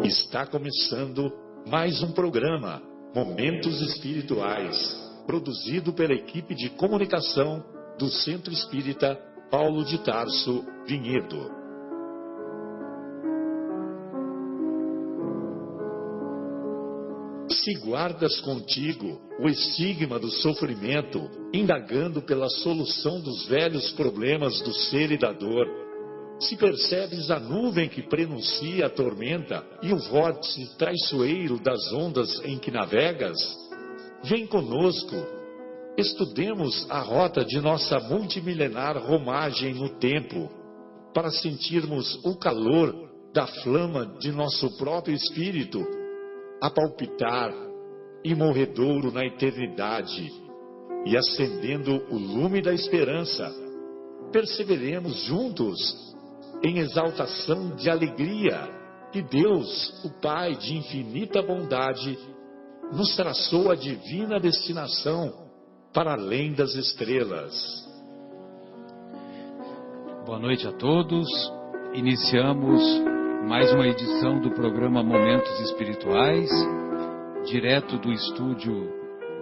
Está começando mais um programa, Momentos Espirituais, produzido pela equipe de comunicação do Centro Espírita Paulo de Tarso, Vinhedo. Se guardas contigo o estigma do sofrimento, indagando pela solução dos velhos problemas do ser e da dor, se percebes a nuvem que prenuncia a tormenta e o vórtice traiçoeiro das ondas em que navegas, vem conosco, estudemos a rota de nossa multimilenar romagem no tempo, para sentirmos o calor da flama de nosso próprio espírito, a palpitar, imorredouro na eternidade, e acendendo o lume da esperança, perseveremos juntos em exaltação de alegria que Deus, o Pai de infinita bondade, nos traçou a divina destinação para além das estrelas. Boa noite a todos. Iniciamos mais uma edição do programa Momentos Espirituais, direto do estúdio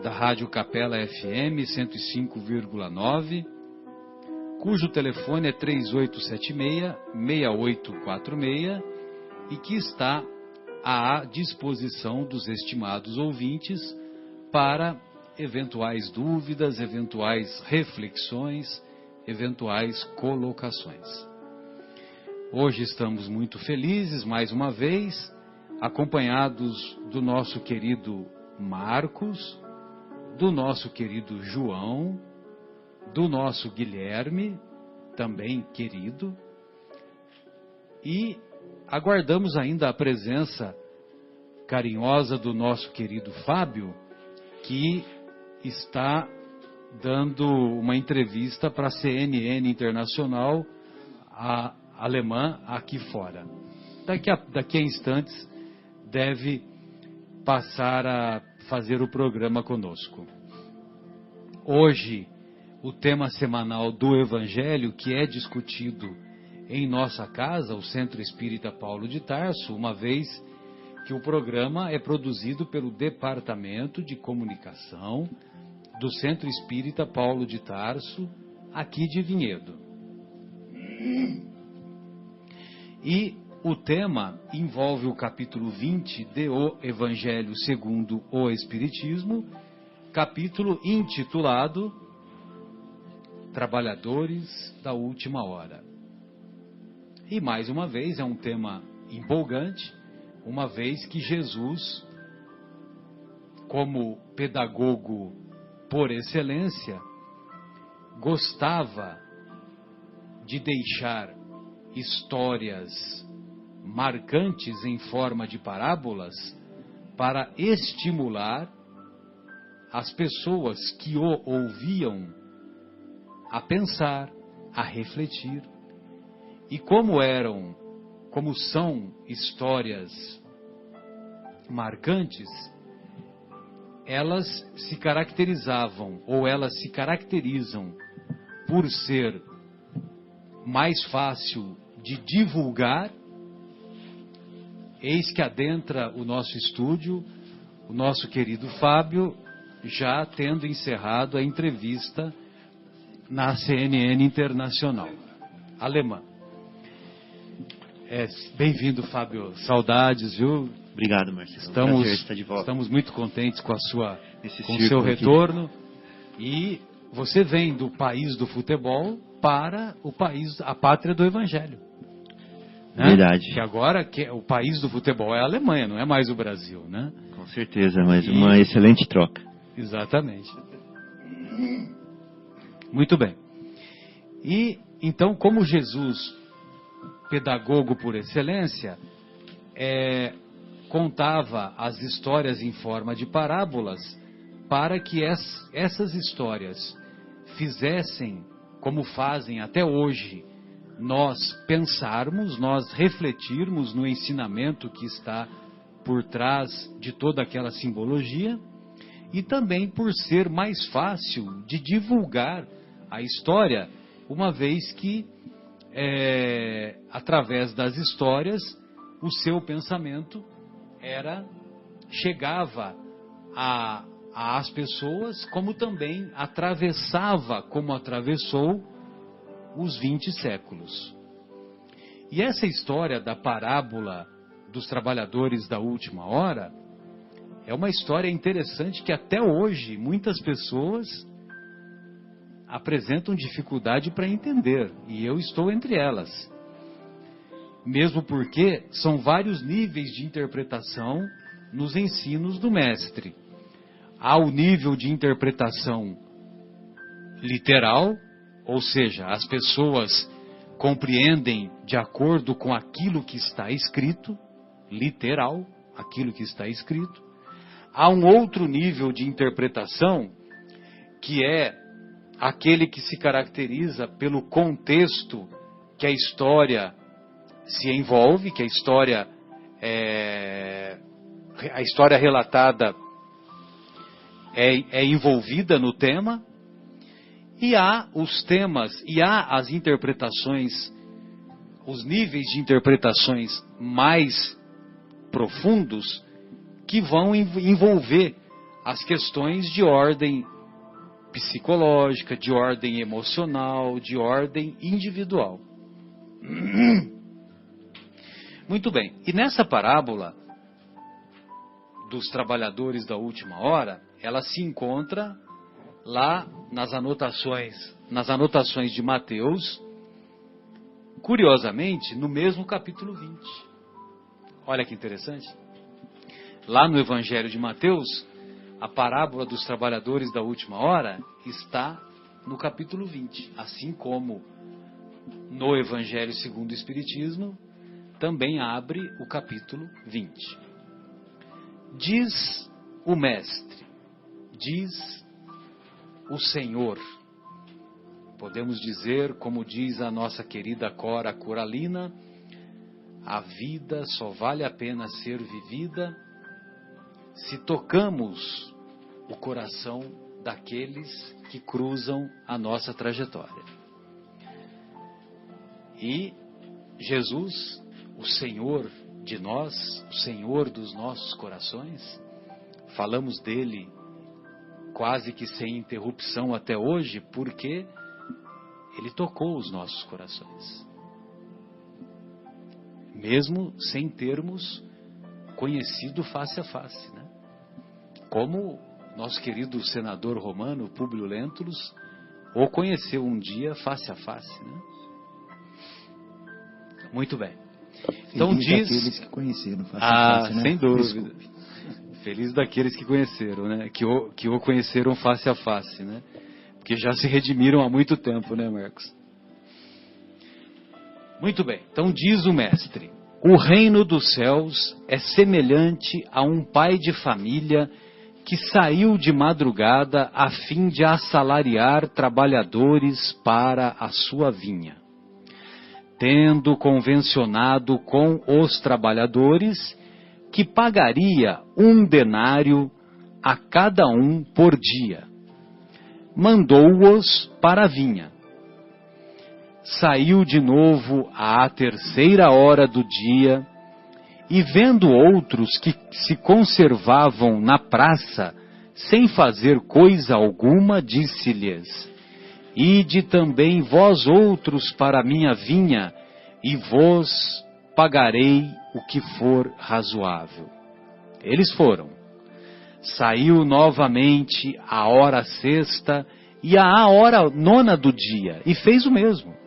da Rádio Capela FM 105,9, cujo telefone é 3876-6846 e que está à disposição dos estimados ouvintes para eventuais dúvidas, eventuais reflexões, eventuais colocações. Hoje estamos muito felizes, mais uma vez, acompanhados do nosso querido Marcos, do nosso querido João, do nosso Guilherme, também querido, e aguardamos ainda a presença carinhosa do nosso querido Fábio, que está dando uma entrevista para a CNN Internacional, a alemã, aqui fora. Daqui a instantes deve passar a fazer o programa conosco. Hoje, o tema semanal do Evangelho, que é discutido em nossa casa, o Centro Espírita Paulo de Tarso, uma vez que o programa é produzido pelo Departamento de Comunicação do Centro Espírita Paulo de Tarso, aqui de Vinhedo. E o tema envolve o capítulo 20 de O Evangelho segundo o Espiritismo, capítulo intitulado Trabalhadores da Última Hora. E mais uma vez é um tema empolgante, uma vez que Jesus, como pedagogo por excelência, gostava de deixar histórias marcantes em forma de parábolas para estimular as pessoas que o ouviam a pensar, a refletir. E como são histórias marcantes, elas se caracterizavam, ou elas se caracterizam por ser mais fácil de divulgar. Eis que adentra o nosso estúdio o nosso querido Fábio, já tendo encerrado a entrevista na CNN Internacional, alemã. Bem-vindo, Fábio. Saudades, viu? Obrigado, Marcelo. Prazer estar de volta. Estamos muito contentes com o seu retorno. Aqui. E você vem do país do futebol para a pátria do Evangelho. Né? Verdade. Que agora o país do futebol é a Alemanha, não é mais o Brasil, né? Com certeza, mas uma excelente troca. Exatamente. Muito bem. E então, como Jesus, pedagogo por excelência, contava as histórias em forma de parábolas para que essas histórias fizessem, como fazem até hoje, nós pensarmos, nós refletirmos no ensinamento que está por trás de toda aquela simbologia, e também por ser mais fácil de divulgar a história, uma vez que, através das histórias, o seu pensamento chegava às pessoas, como também atravessava, como atravessou, os 20 séculos. E essa história da parábola dos trabalhadores da última hora é uma história interessante que até hoje muitas pessoas apresentam dificuldade para entender, e eu estou entre elas. Mesmo porque são vários níveis de interpretação nos ensinos do mestre. Há o nível de interpretação literal, ou seja, as pessoas compreendem de acordo com aquilo que está escrito, literal, aquilo que está escrito. Há um outro nível de interpretação, que é aquele que se caracteriza pelo contexto que a história se envolve, que a história relatada é envolvida no tema, e há os temas, e há as interpretações, os níveis de interpretações mais profundos, que vão envolver as questões de ordem psicológica, de ordem emocional, de ordem individual. Muito bem, e nessa parábola dos trabalhadores da última hora, ela se encontra lá nas anotações de Mateus, curiosamente, no mesmo capítulo 20. Olha que interessante. Lá no Evangelho de Mateus, a parábola dos trabalhadores da última hora está no capítulo 20. Assim como no Evangelho segundo o Espiritismo, também abre o capítulo 20. Diz o Mestre, diz o Senhor. Podemos dizer, como diz a nossa querida Cora Coralina, a vida só vale a pena ser vivida se tocamos o coração daqueles que cruzam a nossa trajetória. E Jesus, o Senhor de nós, o Senhor dos nossos corações, falamos dele quase que sem interrupção até hoje, porque ele tocou os nossos corações. Mesmo sem termos conhecido face a face, né? Como nosso querido senador romano, Públio Lentulus, o conheceu um dia face a face, né? Muito bem. Então feliz diz... daqueles que conheceram face a face, né? Sem dúvida. Feliz daqueles que conheceram, né? Que o conheceram face a face, né? Porque já se redimiram há muito tempo, né, Marcos? Muito bem. Então diz o mestre: o reino dos céus é semelhante a um pai de família que saiu de madrugada a fim de assalariar trabalhadores para a sua vinha. Tendo convencionado com os trabalhadores que pagaria 1 denário a cada um por dia, mandou-os para a vinha. Saiu de novo à 3ª hora do dia, e vendo outros que se conservavam na praça, sem fazer coisa alguma, disse-lhes: ide também vós outros para a minha vinha, e vos pagarei o que for razoável. Eles foram. Saiu novamente à hora 6ª e à hora 9ª do dia, e fez o mesmo.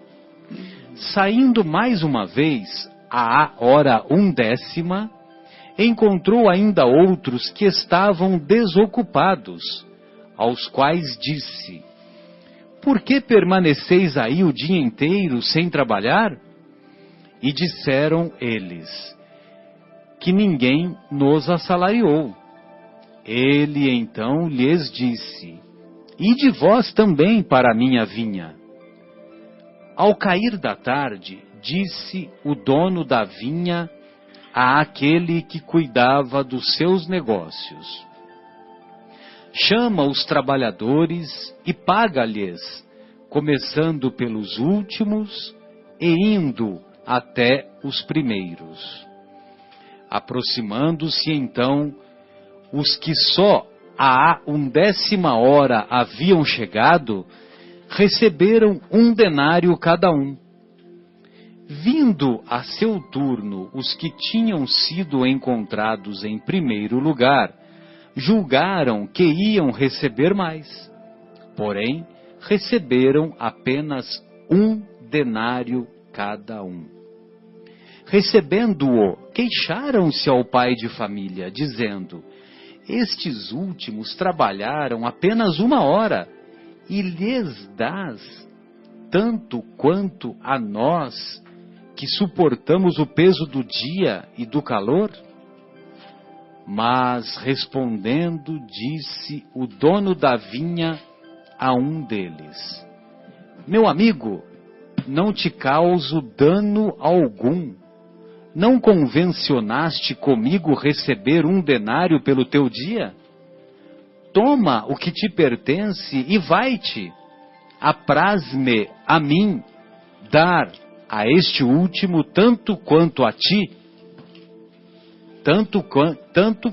Saindo mais uma vez à hora 1/10, encontrou ainda outros que estavam desocupados, aos quais disse: por que permaneceis aí o dia inteiro sem trabalhar? E disseram eles: que ninguém nos assalariou. Ele então lhes disse: ide vós também para a minha vinha. Ao cair da tarde, disse o dono da vinha àquele que cuidava dos seus negócios: chama os trabalhadores e paga-lhes, começando pelos últimos e indo até os primeiros. Aproximando-se então os que só à 1/10 hora haviam chegado, receberam 1 denário cada um. Vindo a seu turno os que tinham sido encontrados em primeiro lugar, julgaram que iam receber mais. Porém, receberam apenas 1 denário cada um. Recebendo-o, queixaram-se ao pai de família, dizendo: estes últimos trabalharam apenas 1 hora, e lhes dás tanto quanto a nós, que suportamos o peso do dia e do calor? Mas, respondendo, disse o dono da vinha a um deles: meu amigo, não te causo dano algum. Não convencionaste comigo receber 1 denário pelo teu dia? Toma o que te pertence e vai-te. Apraz-me a mim dar a este último tanto quanto a ti, tanto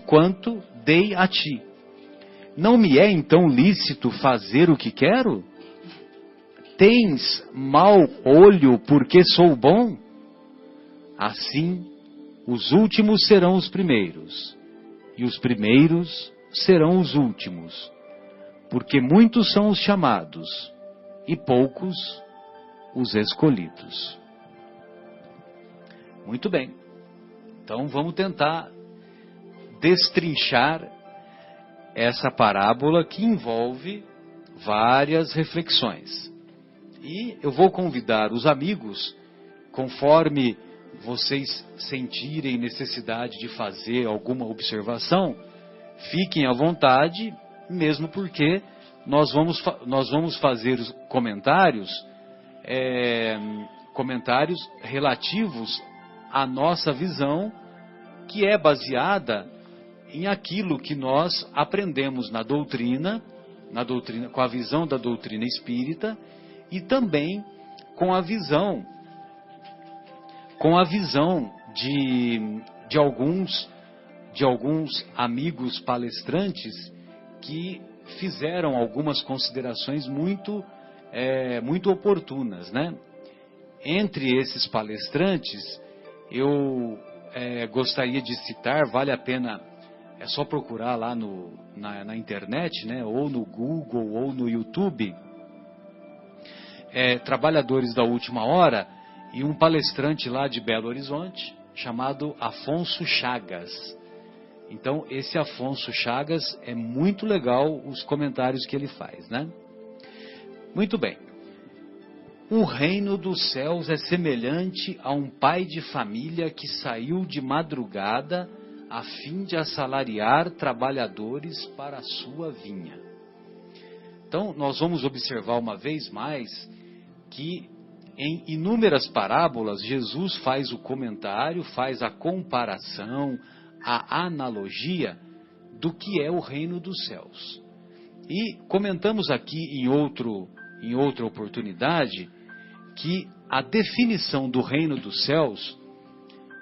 quanto dei a ti. Não me é então lícito fazer o que quero? Tens mau olho porque sou bom? Assim, os últimos serão os primeiros, e os primeiros serão os últimos, porque muitos são os chamados, e poucos os escolhidos. Muito bem. Então vamos tentar destrinchar essa parábola que envolve várias reflexões. E eu vou convidar os amigos, conforme vocês sentirem necessidade de fazer alguma observação, fiquem à vontade, mesmo porque nós vamos fazer os comentários relativos à nossa visão, que é baseada em aquilo que nós aprendemos na doutrina, com a visão da doutrina espírita, e também com a visão de alguns amigos palestrantes que fizeram algumas considerações muito oportunas, né? Entre esses palestrantes, eu gostaria de citar, vale a pena, é só procurar lá na internet, né? Ou no Google ou no YouTube, Trabalhadores da Última Hora, e um palestrante lá de Belo Horizonte, chamado Afonso Chagas. Então, esse Afonso Chagas, é muito legal os comentários que ele faz, né? Muito bem. O reino dos céus é semelhante a um pai de família que saiu de madrugada a fim de assalariar trabalhadores para a sua vinha. Então, nós vamos observar uma vez mais que em inúmeras parábolas, Jesus faz o comentário, faz a comparação, a analogia do que é o reino dos céus. E comentamos aqui em outra oportunidade que a definição do reino dos céus,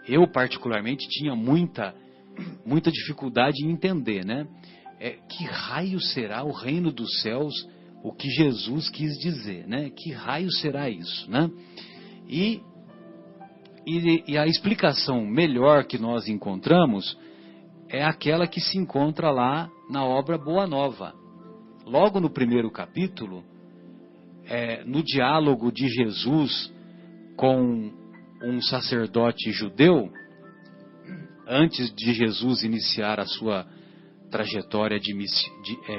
eu particularmente tinha muita dificuldade em entender, né? Que raio será o reino dos céus? O que Jesus quis dizer, né? Que raio será isso, né? E a explicação melhor que nós encontramos é aquela que se encontra lá na obra Boa Nova. Logo no primeiro capítulo, no diálogo de Jesus com um sacerdote judeu, antes de Jesus iniciar a sua trajetória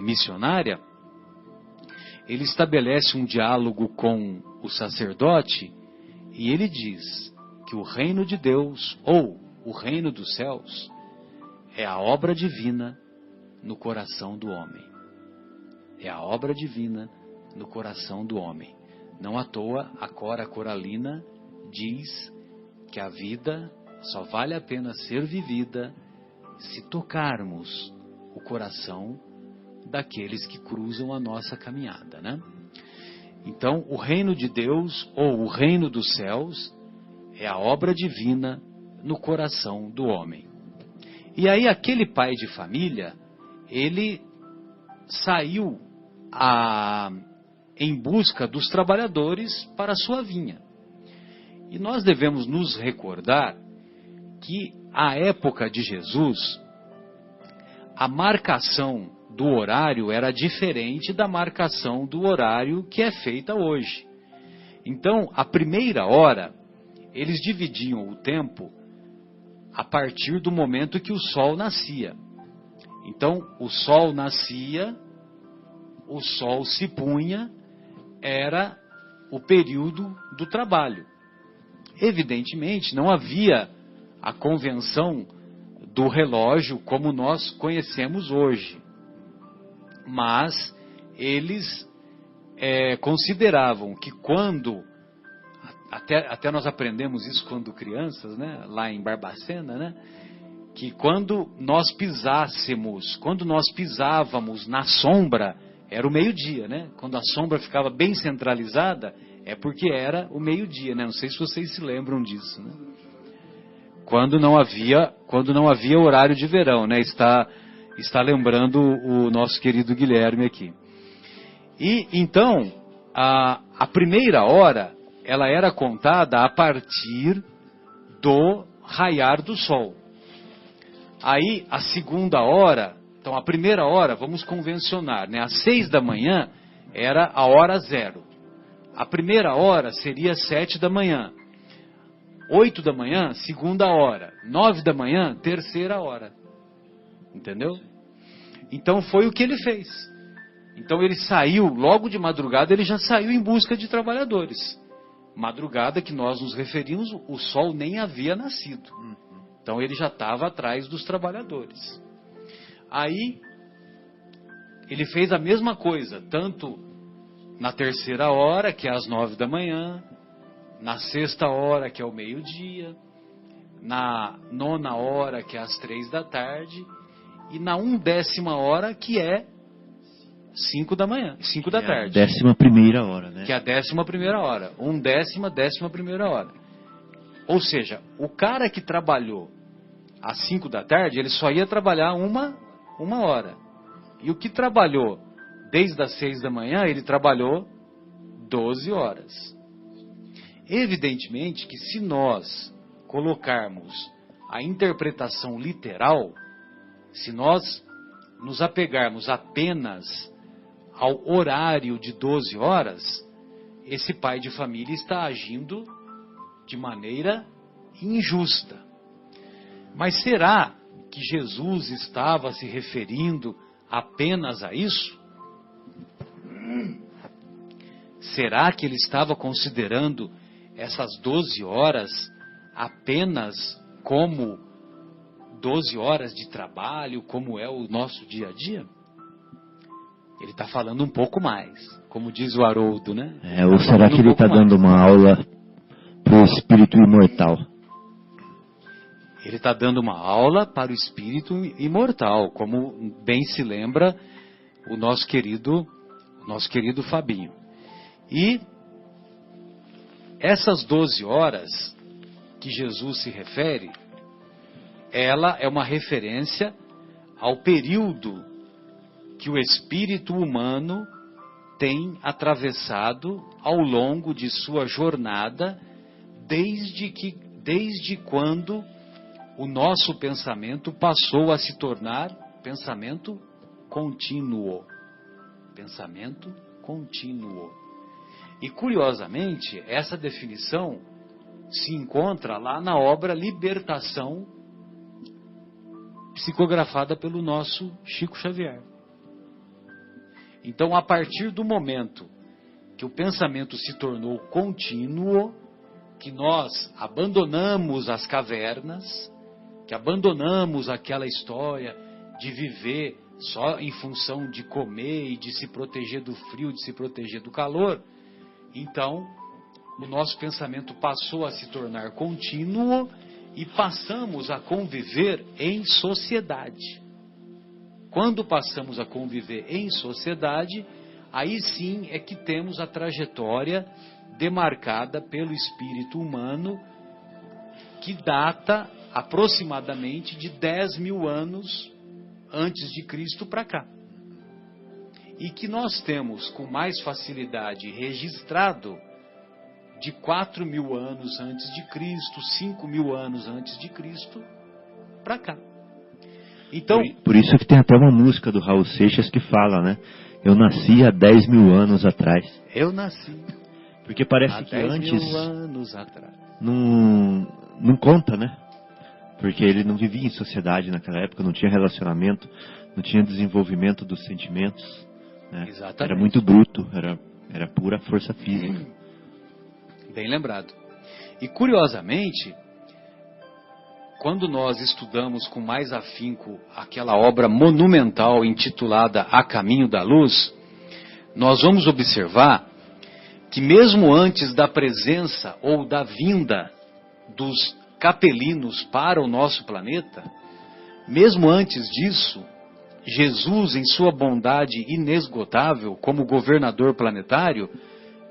missionária, ele estabelece um diálogo com o sacerdote e ele diz que o reino de Deus, ou o reino dos céus, é a obra divina no coração do homem. É a obra divina no coração do homem. Não à toa, a Cora Coralina diz que a vida só vale a pena ser vivida se tocarmos o coração daqueles que cruzam a nossa caminhada, né? Então, o reino de Deus, ou o reino dos céus, é a obra divina no coração do homem. E aí aquele pai de família, ele saiu em busca dos trabalhadores para a sua vinha. E nós devemos nos recordar que a época de Jesus, a marcação do horário era diferente da marcação do horário que é feita hoje. Então, a primeira hora, eles dividiam o tempo a partir do momento que o sol nascia. Então, o sol nascia, o sol se punha, era o período do trabalho. Evidentemente, não havia a convenção do relógio como nós conhecemos hoje. Mas eles consideravam que quando, até nós aprendemos isso quando crianças, né, lá em Barbacena, né, que quando nós pisávamos na sombra, era o meio-dia, né? Quando a sombra ficava bem centralizada, é porque era o meio-dia, né? Não sei se vocês se lembram disso, né? Quando não havia horário de verão, né? Está lembrando o nosso querido Guilherme aqui. E então, a primeira hora, ela era contada a partir do raiar do sol. Aí, a segunda hora, então a primeira hora, vamos convencionar, né? Às 6 da manhã era a hora zero. A primeira hora seria 7 da manhã. 8 da manhã, segunda hora. 9 da manhã, terceira hora. Entendeu? Então foi o que ele fez. Então ele saiu, logo de madrugada, ele já saiu em busca de trabalhadores. Madrugada que nós nos referimos, o sol nem havia nascido. Então ele já estava atrás dos trabalhadores. Aí ele fez a mesma coisa, tanto na terceira hora, que é às 9 da manhã, na sexta hora, que é o meio-dia, na nona hora, que é às 3 da tarde, e na 1/10 hora, que é 5 da manhã, 5 da tarde. A 11ª hora, né? Que é a 11ª hora. 1/10, 11ª hora. Ou seja, o cara que trabalhou às 5 da tarde, ele só ia trabalhar uma hora. E o que trabalhou desde as 6 da manhã, ele trabalhou 12 horas. Evidentemente que se nós colocarmos a interpretação literal, se nós nos apegarmos apenas ao horário de 12 horas, esse pai de família está agindo de maneira injusta. Mas será que Jesus estava se referindo apenas a isso? Será que ele estava considerando essas 12 horas apenas como 12 horas de trabalho, como é o nosso dia a dia? Ele está falando um pouco mais, como diz o Haroldo, né? Ou será que ele está dando uma aula para o espírito imortal? Ele está dando uma aula para o espírito imortal, como bem se lembra o nosso querido Fabinho. E essas 12 horas que Jesus se refere, ela é uma referência ao período que o espírito humano tem atravessado ao longo de sua jornada, desde quando o nosso pensamento passou a se tornar pensamento contínuo. Pensamento contínuo. E curiosamente, essa definição se encontra lá na obra Libertação, psicografada pelo nosso Chico Xavier. Então, a partir do momento que o pensamento se tornou contínuo, que nós abandonamos as cavernas, que abandonamos aquela história de viver só em função de comer e de se proteger do frio, de se proteger do calor, então o nosso pensamento passou a se tornar contínuo e passamos a conviver em sociedade. Quando passamos a conviver em sociedade, aí sim é que temos a trajetória demarcada pelo espírito humano, que data aproximadamente de 10 mil anos antes de Cristo para cá. E que nós temos com mais facilidade registrado de 4 mil anos antes de Cristo, 5 mil anos antes de Cristo para cá. Então, por isso que tem até uma música do Raul Seixas que fala, né? Eu nasci há 10 mil anos atrás. Eu nasci. Porque parece há que 10 antes mil anos atrás. Não conta, né? Porque ele não vivia em sociedade naquela época, não tinha relacionamento, não tinha desenvolvimento dos sentimentos. Né? Exatamente. Era muito bruto, era pura força física. Bem lembrado. E curiosamente, quando nós estudamos com mais afinco aquela obra monumental intitulada A Caminho da Luz, nós vamos observar que mesmo antes da presença ou da vinda dos capelinos para o nosso planeta, mesmo antes disso, Jesus, em sua bondade inesgotável como governador planetário,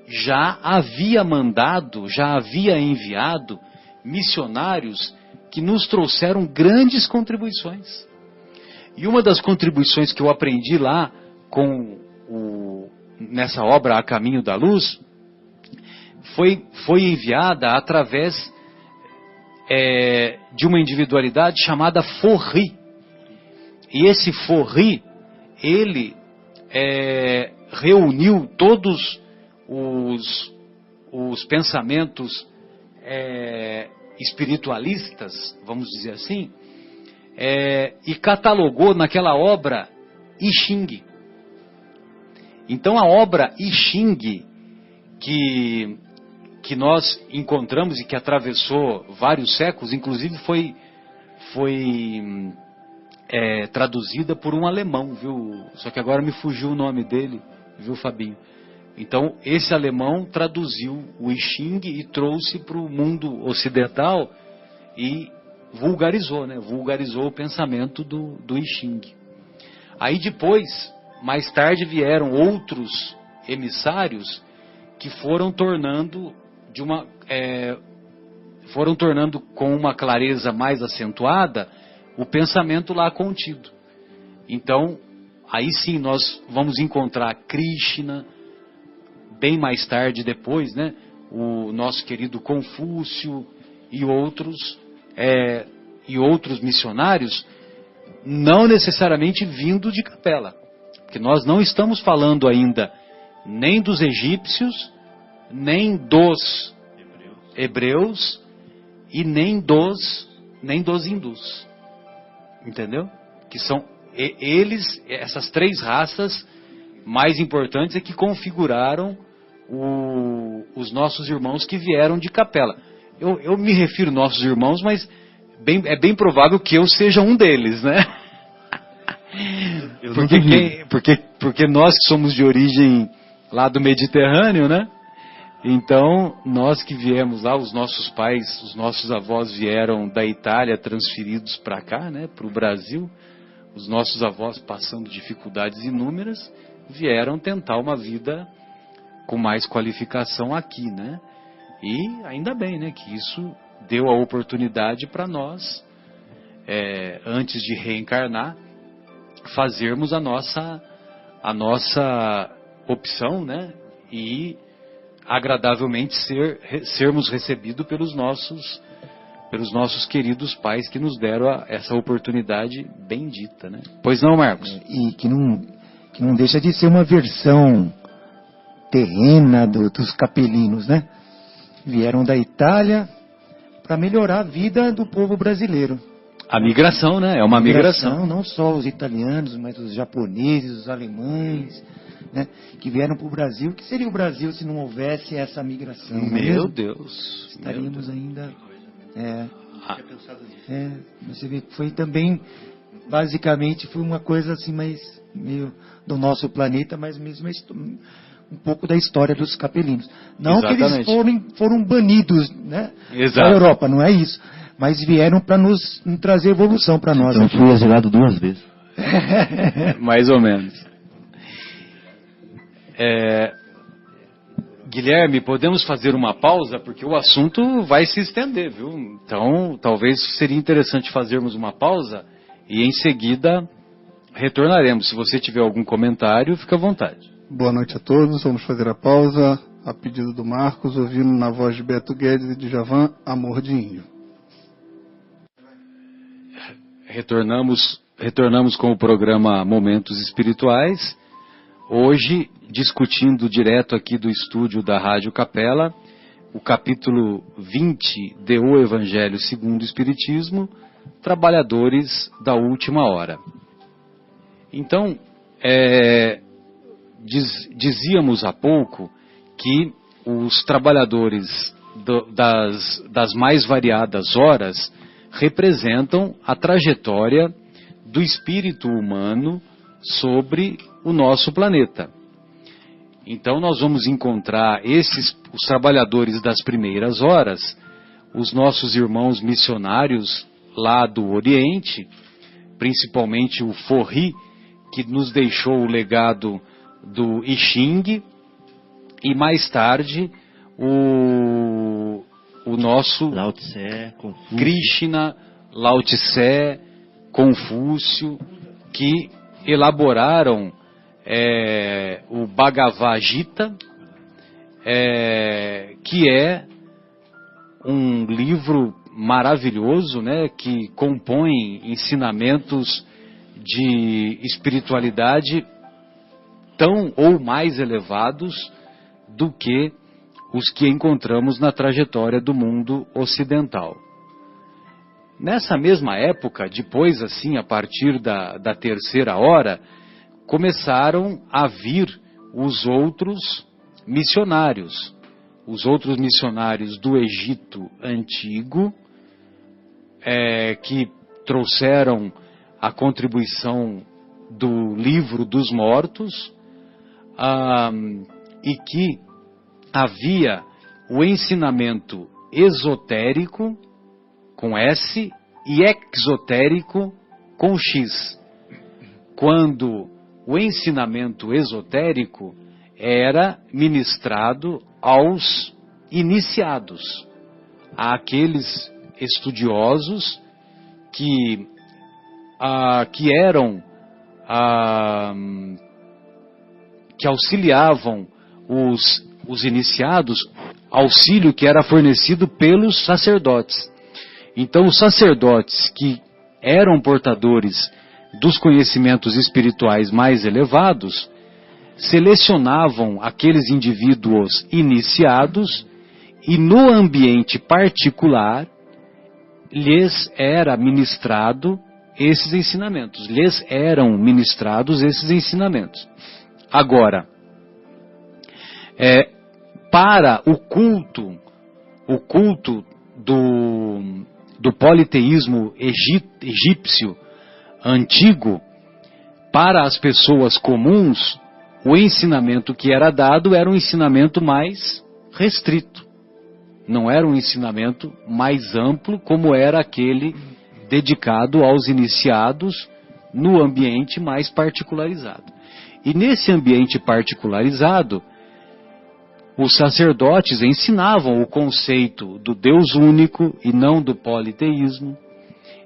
já havia mandado, já havia enviado missionários que nos trouxeram grandes contribuições. E uma das contribuições que eu aprendi lá nessa obra A Caminho da Luz foi enviada através de uma individualidade chamada Forri. E esse Forri, ele reuniu todos os pensamentos espiritualistas, vamos dizer assim, e catalogou naquela obra I Ching. Então a obra I Ching, que nós encontramos e que atravessou vários séculos, inclusive foi traduzida por um alemão, viu? Só que agora me fugiu o nome dele, viu, Fabinho? Então, esse alemão traduziu o I Ching e trouxe para o mundo ocidental e vulgarizou, né? Vulgarizou o pensamento do I Ching. Aí depois, mais tarde, vieram outros emissários que foram tornando com uma clareza mais acentuada o pensamento lá contido. Então, aí sim nós vamos encontrar Krishna, bem mais tarde depois, né, o nosso querido Confúcio e outros missionários, não necessariamente vindo de Capela, porque nós não estamos falando ainda nem dos egípcios, nem dos hebreus e nem dos hindus, entendeu? Que são essas três raças mais importantes é que configuraram os nossos irmãos que vieram de Capela. Eu me refiro nossos irmãos, mas é bem provável que eu seja um deles, né? Porque nós que somos de origem lá do Mediterrâneo, né? Então, nós que viemos lá, os nossos pais, os nossos avós vieram da Itália transferidos para cá, né? Para o Brasil. Os nossos avós, passando dificuldades inúmeras, vieram tentar uma vida com mais qualificação aqui, né? E ainda bem, né, que isso deu a oportunidade para nós, antes de reencarnar, fazermos a nossa opção, né? E agradavelmente sermos recebidos pelos nossos queridos pais que nos deram essa oportunidade bendita, né? Pois não, Marcos? E que não deixa de ser uma versão terrena dos capelinos, né? Vieram da Itália para melhorar a vida do povo brasileiro. A migração, né? É uma migração. Não só os italianos, mas os japoneses, os alemães, né? Que vieram para o Brasil. O que seria o Brasil se não houvesse essa migração? Meu Deus! Estaríamos ainda... você vê que foi também, basicamente, foi uma coisa assim, mais meio do nosso planeta, mas mesmo um pouco da história dos capelinos. Não Exatamente. Que eles foram banidos, né, da Europa, não é isso. Mas vieram para nos trazer evolução para nós. Então fui exilado 2 vezes. Mais ou menos. Guilherme, podemos fazer uma pausa? Porque o assunto vai se estender, viu? Então, talvez seria interessante fazermos uma pausa e em seguida retornaremos. Se você tiver algum comentário, fica à vontade. Boa noite a todos. Vamos fazer a pausa, a pedido do Marcos, ouvindo na voz de Beto Guedes e de Javan, Amor de Índio. Retornamos com o programa Momentos Espirituais. Hoje, discutindo direto aqui do estúdio da Rádio Capela, o capítulo 20 de O Evangelho segundo o Espiritismo, Trabalhadores da Última Hora. Então, dizíamos há pouco que os trabalhadores das mais variadas horas representam a trajetória do espírito humano sobre o nosso planeta. Então nós vamos encontrar os trabalhadores das primeiras horas, os nossos irmãos missionários lá do Oriente, principalmente o Forri, que nos deixou o legado do I Ching, e mais tarde o nosso Lao Tse, Confúcio. Krishna, Lao Tse, Confúcio, que elaboraram o Bhagavad Gita, que é um livro maravilhoso, né, que compõe ensinamentos de espiritualidade tão ou mais elevados do que os que encontramos na trajetória do mundo ocidental. Nessa mesma época, depois assim, a partir da terceira hora, começaram a vir os outros missionários do Egito Antigo, que trouxeram a contribuição do Livro dos Mortos, e que havia o ensinamento esotérico com S e exotérico com X. Quando o ensinamento esotérico era ministrado aos iniciados, àqueles estudiosos que auxiliavam os iniciados, auxílio que era fornecido pelos sacerdotes. Então, os sacerdotes que eram portadores dos conhecimentos espirituais mais elevados, selecionavam aqueles indivíduos iniciados e no ambiente particular lhes era ministrado esses ensinamentos. Lhes eram ministrados esses ensinamentos. Agora, para o culto do politeísmo egípcio antigo, para as pessoas comuns, o ensinamento que era dado era um ensinamento mais restrito. Não era um ensinamento mais amplo como era aquele dedicado aos iniciados no ambiente mais particularizado. E nesse ambiente particularizado, os sacerdotes ensinavam o conceito do Deus único e não do politeísmo,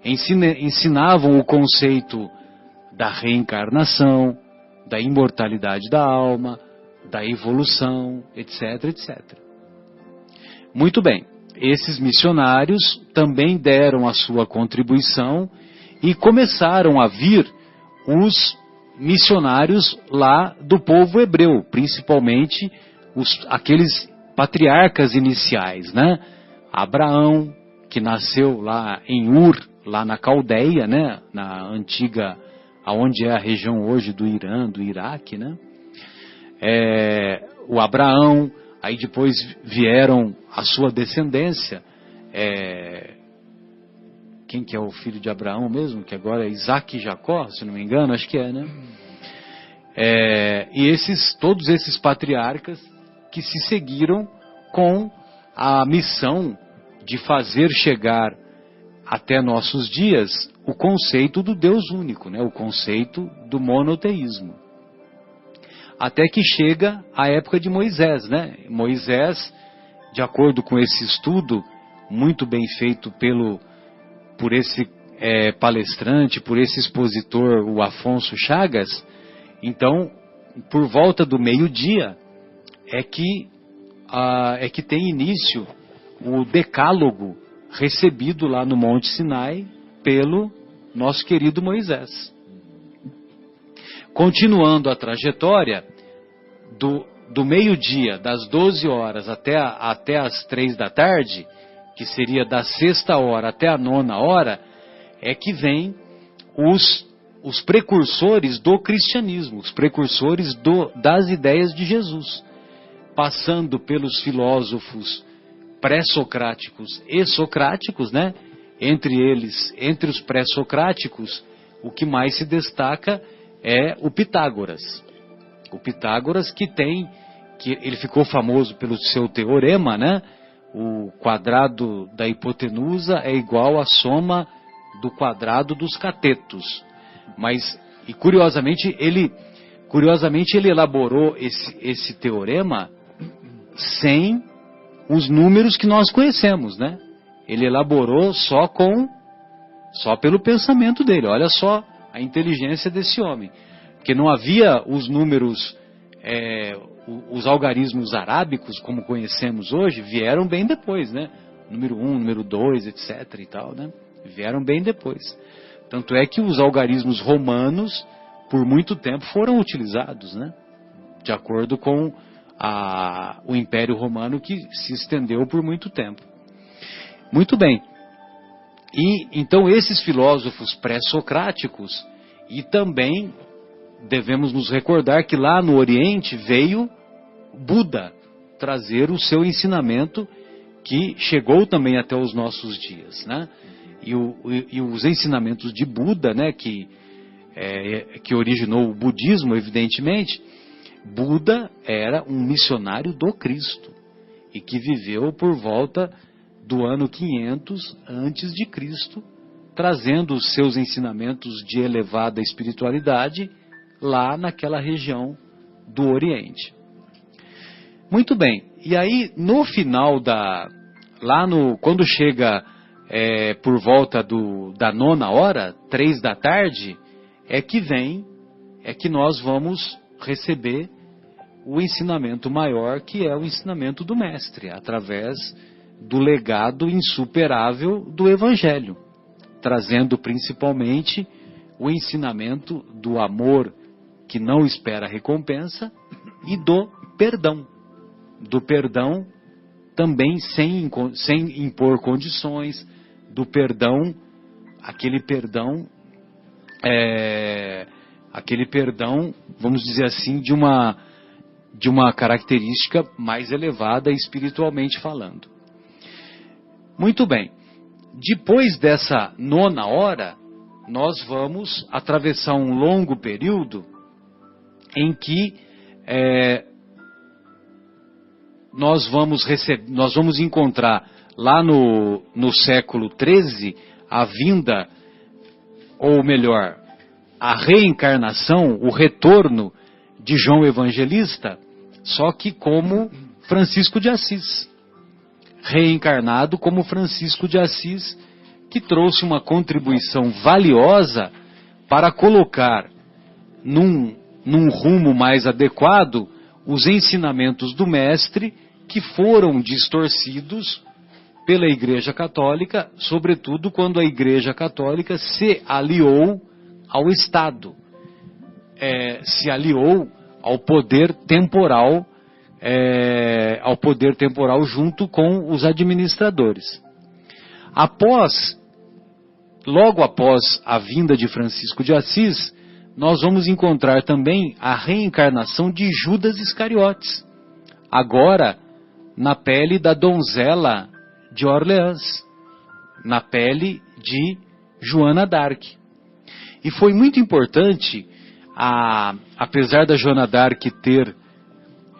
ensinavam o conceito da reencarnação, da imortalidade da alma, da evolução, etc, etc. Muito bem, esses missionários também deram a sua contribuição e começaram a vir os missionários lá do povo hebreu, principalmente aqueles patriarcas iniciais, né? Abraão, que nasceu lá em Ur, lá na Caldeia, né? Na antiga, aonde é a região hoje do Irã, do Iraque, né? O Abraão, aí depois vieram a sua descendência, quem que é o filho de Abraão mesmo? Que agora é Isaac e Jacó, se não me engano, acho que é, né? E todos esses patriarcas que se seguiram com a missão de fazer chegar até nossos dias o conceito do Deus único, né? O conceito do monoteísmo. até que chega a época de Moisés, né? Moisés, de acordo com esse estudo muito bem feito por esse palestrante, por esse expositor, o Afonso Chagas, então, por volta do meio-dia, é que tem início o decálogo recebido lá no Monte Sinai pelo nosso querido Moisés. Continuando a trajetória, do meio-dia, das 12 horas até as 3 da tarde, que seria da 6ª hora até a 9ª hora, é que vem os precursores do cristianismo, os precursores das ideias de Jesus, passando pelos filósofos pré-socráticos e socráticos, né? Entre os pré-socráticos, o que mais se destaca é o Pitágoras. O Pitágoras que ele ficou famoso pelo seu teorema, né? O quadrado da hipotenusa é igual à soma do quadrado dos catetos. E curiosamente ele elaborou esse teorema sem os números que nós conhecemos, né? Ele elaborou só pelo pensamento dele. Olha só a inteligência desse homem. Porque não havia os números, os algarismos arábicos, como conhecemos hoje, vieram bem depois, né? Número 1, número 2, etc. e tal, né? Vieram bem depois. Tanto é que os algarismos romanos, por muito tempo, foram utilizados, né? De acordo com o Império Romano, que se estendeu por muito tempo. Muito bem. E então esses filósofos pré-socráticos, e também devemos nos recordar que lá no Oriente veio Buda trazer o seu ensinamento, que chegou também até os nossos dias, né? E os ensinamentos de Buda, né, que originou o budismo, evidentemente, Buda era um missionário do Cristo e que viveu por volta do ano 500 antes de Cristo, trazendo os seus ensinamentos de elevada espiritualidade lá naquela região do Oriente. Muito bem. E aí, no final quando chega por volta da 9ª hora, 3 da tarde, é que nós vamos receber o ensinamento maior, que é o ensinamento do Mestre, através do legado insuperável do Evangelho, trazendo principalmente o ensinamento do amor que não espera recompensa e do perdão. Do perdão também sem impor condições, do perdão, aquele perdão, vamos dizer assim, de uma característica mais elevada espiritualmente falando. Muito bem. Depois dessa 9ª hora, nós vamos atravessar um longo período em que nós vamos encontrar lá no século XIII a vinda, ou melhor, a reencarnação, o retorno de João Evangelista, só que como Francisco de Assis. Reencarnado como Francisco de Assis, que trouxe uma contribuição valiosa para colocar num rumo mais adequado os ensinamentos do Mestre, que foram distorcidos pela Igreja Católica, sobretudo quando a Igreja Católica se aliou ao Estado, se aliou ao poder temporal, junto com os administradores. Logo após a vinda de Francisco de Assis, nós vamos encontrar também a reencarnação de Judas Iscariotes, agora na pele da donzela de Orleans, na pele de Joana d'Arc. E foi muito importante, apesar da Joana d'Arc ter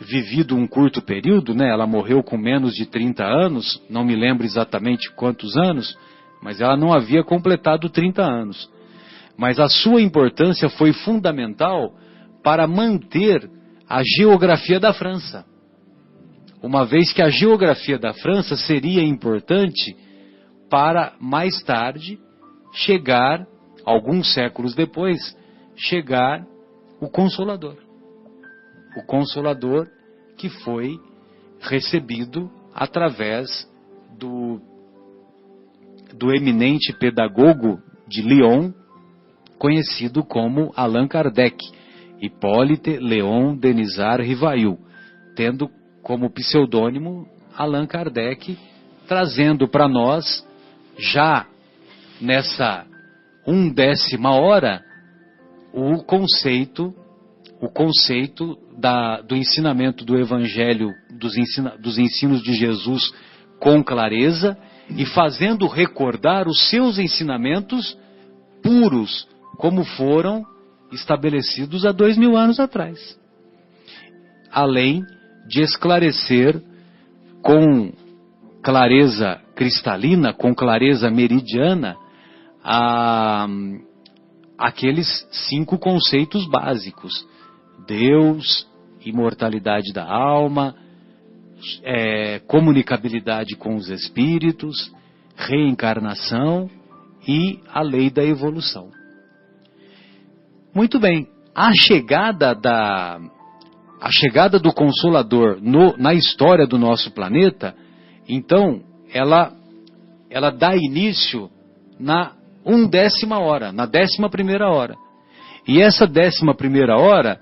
vivido um curto período, né? Ela morreu com menos de 30 anos, não me lembro exatamente quantos anos, mas ela não havia completado 30 anos. Mas a sua importância foi fundamental para manter a geografia da França. Uma vez que a geografia da França seria importante para mais tarde chegar, alguns séculos depois, chegar o Consolador. O Consolador que foi recebido através do eminente pedagogo de Lyon, conhecido como Allan Kardec, Hippolyte Léon Denisard Rivail, tendo como pseudônimo Allan Kardec, trazendo para nós, já nessa 1/10 hora, o conceito do ensinamento do Evangelho, dos ensinos de Jesus com clareza, e fazendo recordar os seus ensinamentos puros, como foram estabelecidos há 2000 anos atrás. Além de esclarecer com clareza cristalina, com clareza meridiana, aqueles 5 conceitos básicos: Deus, imortalidade da alma, comunicabilidade com os espíritos, reencarnação e a lei da evolução. Muito bem, a chegada do Consolador na história do nosso planeta, então, ela dá início na 1/10 hora, na 11ª hora. E essa 11ª hora,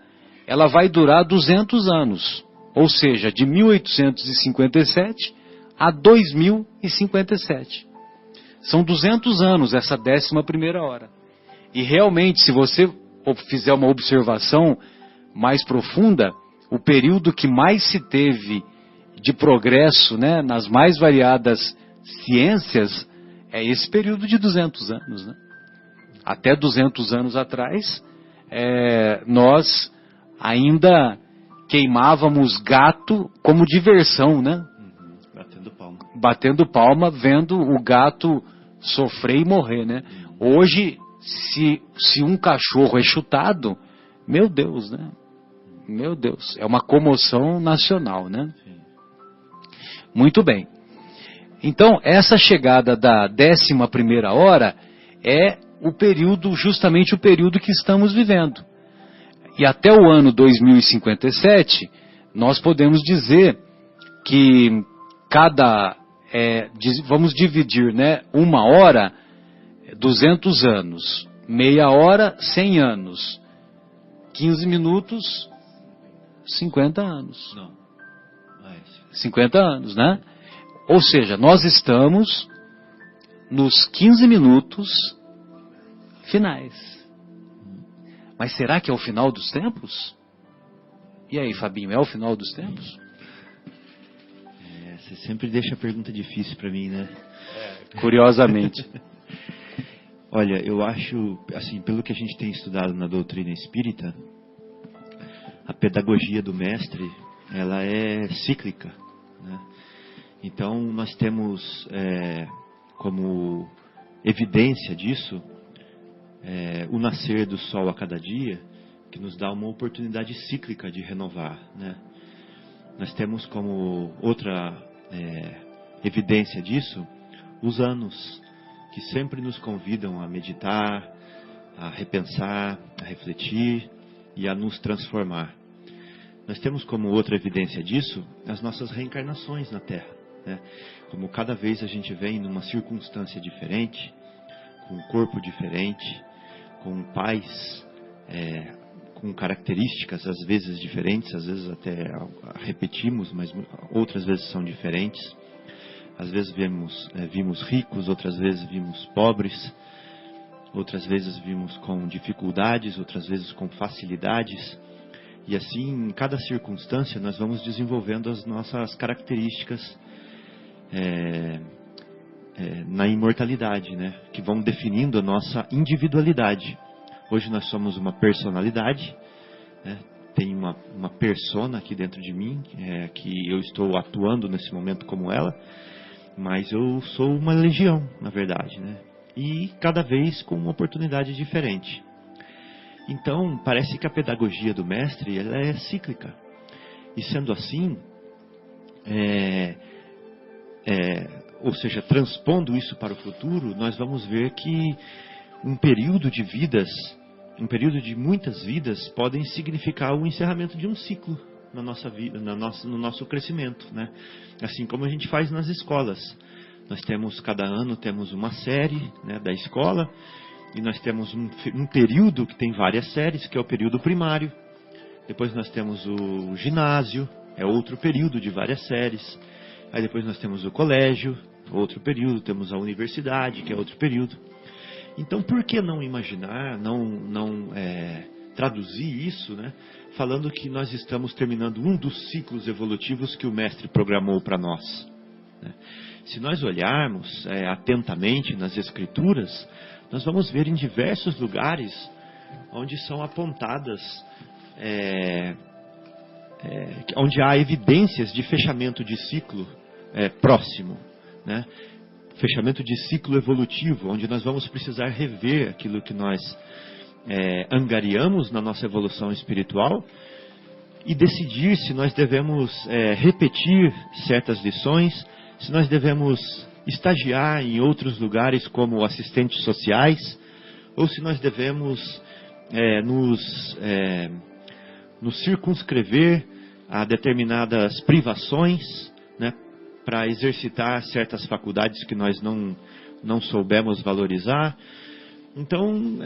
ela vai durar 200 anos, ou seja, de 1857 a 2057. São 200 anos essa 11ª hora. E realmente, se você fizer uma observação mais profunda, o período que mais se teve de progresso, né, nas mais variadas ciências, é esse período de 200 anos. Né? Até 200 anos atrás, nós ainda queimávamos gato como diversão, né? Batendo palma, vendo o gato sofrer e morrer, né? Hoje, se um cachorro é chutado, meu Deus, né? Meu Deus, é uma comoção nacional, né? Muito bem. Então, essa chegada da 11ª hora é justamente o período que estamos vivendo. E até o ano 2057, nós podemos dizer que vamos dividir, né, 1 hora, 200 anos, meia hora, 100 anos, 15 minutos, 50 anos. Não. 50 anos, né? Ou seja, nós estamos nos 15 minutos finais. Mas será que é o final dos tempos? E aí, Fabinho, é o final dos tempos? Você sempre deixa a pergunta difícil para mim, né? Curiosamente. Olha, eu acho, assim, pelo que a gente tem estudado na doutrina espírita, a pedagogia do mestre, ela é cíclica, né? Então, nós temos como evidência disso o nascer do sol a cada dia, que nos dá uma oportunidade cíclica de renovar, né? Nós temos como outra evidência disso os anos, que sempre nos convidam a meditar, a repensar, a refletir e a nos transformar. Nós temos como outra evidência disso as nossas reencarnações na Terra, né? Como cada vez a gente vem numa circunstância diferente, com um corpo diferente, com pais, com características às vezes diferentes, às vezes até repetimos, mas outras vezes são diferentes. Às vezes vimos ricos, outras vezes vimos pobres, outras vezes vimos com dificuldades, outras vezes com facilidades. E assim, em cada circunstância, nós vamos desenvolvendo as nossas características na imortalidade, né? Que vão definindo a nossa individualidade. Hoje nós somos uma personalidade, né? Tem uma persona aqui dentro de mim, que eu estou atuando nesse momento como ela, mas eu sou uma legião, na verdade, né? E cada vez com uma oportunidade diferente. Então, parece que a pedagogia do mestre ela é cíclica. E sendo assim, ou seja, transpondo isso para o futuro, nós vamos ver que um período de vidas, um período de muitas vidas, podem significar o encerramento de um ciclo na nossa vida, no nosso crescimento, né? Assim como a gente faz nas escolas. Nós temos, cada ano, temos uma série, né, da escola, e nós temos um período que tem várias séries, que é o período primário. Depois nós temos o ginásio, é outro período de várias séries. Aí depois nós temos o colégio, outro período. Temos a universidade, que é outro período. Então, por que não imaginar, não traduzir isso, né, falando que nós estamos terminando um dos ciclos evolutivos que o Mestre programou para nós, né? Se nós olharmos atentamente nas Escrituras, nós vamos ver em diversos lugares onde são apontadas, onde há evidências de fechamento de ciclo próximo, né? Fechamento de ciclo evolutivo, onde nós vamos precisar rever aquilo que nós angariamos na nossa evolução espiritual e decidir se nós devemos repetir certas lições, se nós devemos estagiar em outros lugares como assistentes sociais, ou se nós devemos nos circunscrever a determinadas privações, né, para exercitar certas faculdades que nós não soubemos valorizar. Então,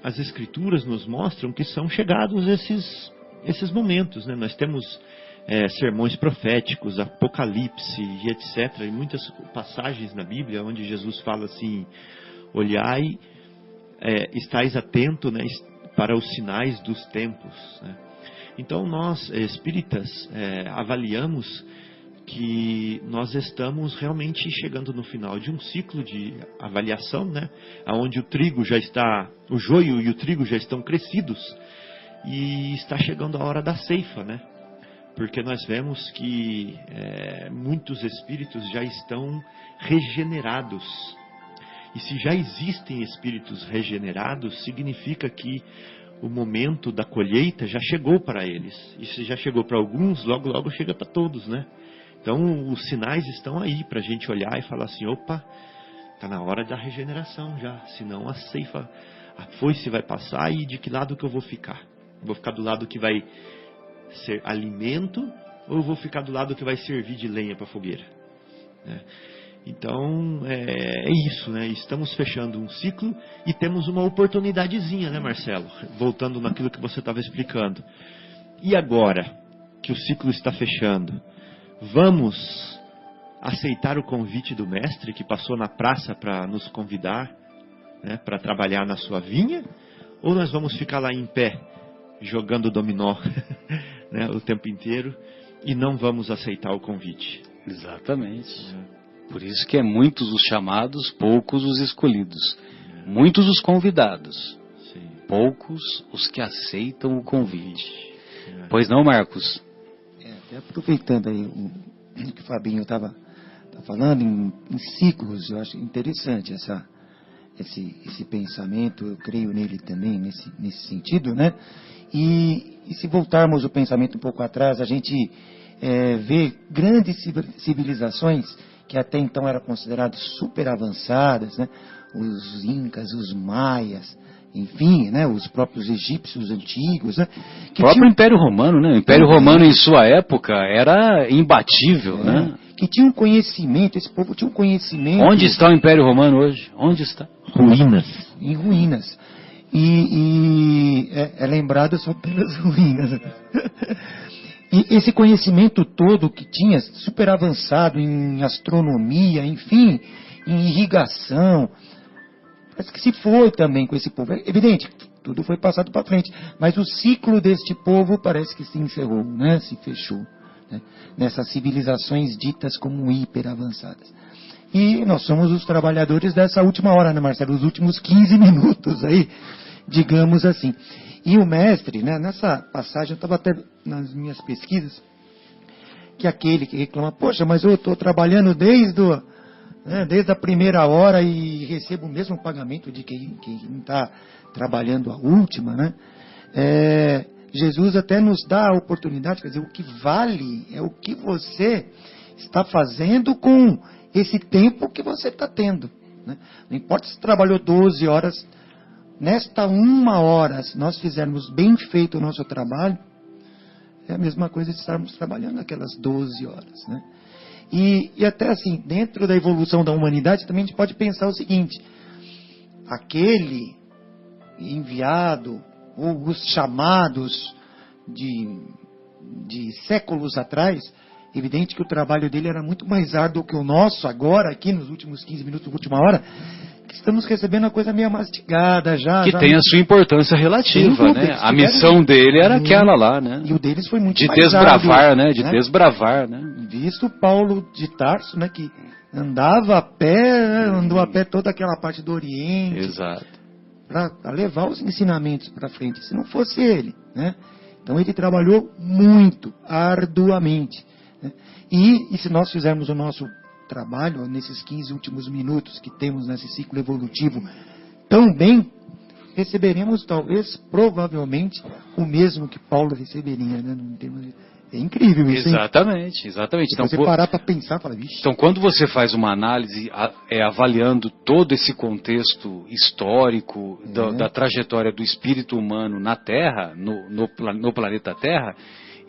as Escrituras nos mostram que são chegados esses momentos, né? Nós temos sermões proféticos, Apocalipse e etc. E muitas passagens na Bíblia onde Jesus fala assim: olhai, estais atento, né, para os sinais dos tempos, né? Então nós, espíritas, avaliamos que nós estamos realmente chegando no final de um ciclo de avaliação, né, onde o joio e o trigo já estão crescidos, e está chegando a hora da ceifa, né? Porque nós vemos que muitos espíritos já estão regenerados. E se já existem espíritos regenerados, significa que o momento da colheita já chegou para eles. E se já chegou para alguns, logo logo chega para todos, né? Então os sinais estão aí para a gente olhar e falar assim: opa, está na hora da regeneração já. Senão a ceifa, a foice vai passar, e de que lado que eu vou ficar? Vou ficar do lado que vai ser alimento, ou eu vou ficar do lado que vai servir de lenha para a fogueira, né? Então é isso, né? Estamos fechando um ciclo e temos uma oportunidadezinha, né, Marcelo? Voltando naquilo que você estava explicando. E agora que o ciclo está fechando, vamos aceitar o convite do mestre que passou na praça para nos convidar, né, para trabalhar na sua vinha? Ou nós vamos ficar lá em pé, jogando dominó né, o tempo inteiro, e não vamos aceitar o convite? Exatamente. Por isso que muitos os chamados, poucos os escolhidos. Muitos os convidados, sim, poucos os que aceitam o convite. Pois não, Marcos? Até aproveitando aí o que o Fabinho estava falando em ciclos, eu acho interessante esse pensamento, eu creio nele também nesse sentido, né? E se voltarmos o pensamento um pouco atrás, a gente vê grandes civilizações que até então eram consideradas super avançadas, né? Os incas, os maias, enfim, né? Os próprios egípcios antigos, né? O próprio Império Romano, né? O Império Romano em sua época era imbatível, né? Que tinha um conhecimento, esse povo tinha um conhecimento. Onde está o Império Romano hoje? Onde está? Ruínas. Em ruínas. E é lembrado só pelas ruínas. E esse conhecimento todo que tinha, super avançado em astronomia, enfim, em irrigação, parece que se foi também com esse povo. É evidente, tudo foi passado para frente, mas o ciclo deste povo parece que se encerrou, né? Se fechou, né? Nessas civilizações ditas como hiper avançadas. E nós somos os trabalhadores dessa última hora, né, Marcelo? Os últimos 15 minutos aí, digamos assim. E o mestre, né, nessa passagem, eu estava até nas minhas pesquisas, que aquele que reclama, poxa, mas eu estou trabalhando desde né, desde a primeira hora e recebo o mesmo pagamento de quem está trabalhando a última, né? Jesus até nos dá a oportunidade, quer dizer, o que vale é o que você está fazendo com esse tempo que você está tendo, né? Não importa se trabalhou 12 horas, nesta 1 hora, se nós fizermos bem feito o nosso trabalho, é a mesma coisa de estarmos trabalhando aquelas 12 horas, né? E até assim, dentro da evolução da humanidade, também a gente pode pensar o seguinte: aquele enviado, ou os chamados de séculos atrás, evidente que o trabalho dele era muito mais árduo que o nosso agora, aqui nos últimos 15 minutos, última hora, que estamos recebendo a coisa meio mastigada já. Que tem a sua importância relativa, né? A missão dele era aquela lá, né? E o deles foi muito de mais desbravar, árduo, né? De desbravar, né? Visto Paulo de Tarso, né? Que andava a pé, andou a pé toda aquela parte do Oriente. Exato. Para levar os ensinamentos para frente, se não fosse ele, né? Então ele trabalhou muito, arduamente, né? E se nós fizermos o nosso trabalho nesses 15 últimos minutos que temos nesse ciclo evolutivo tão bem, receberemos talvez, provavelmente, o mesmo que Paulo receberia, né? É incrível isso, exatamente, hein? exatamente. Se você parar para pensar, fala, vixe. Então, quando você faz uma análise avaliando todo esse contexto histórico da trajetória do espírito humano na Terra, no planeta Terra,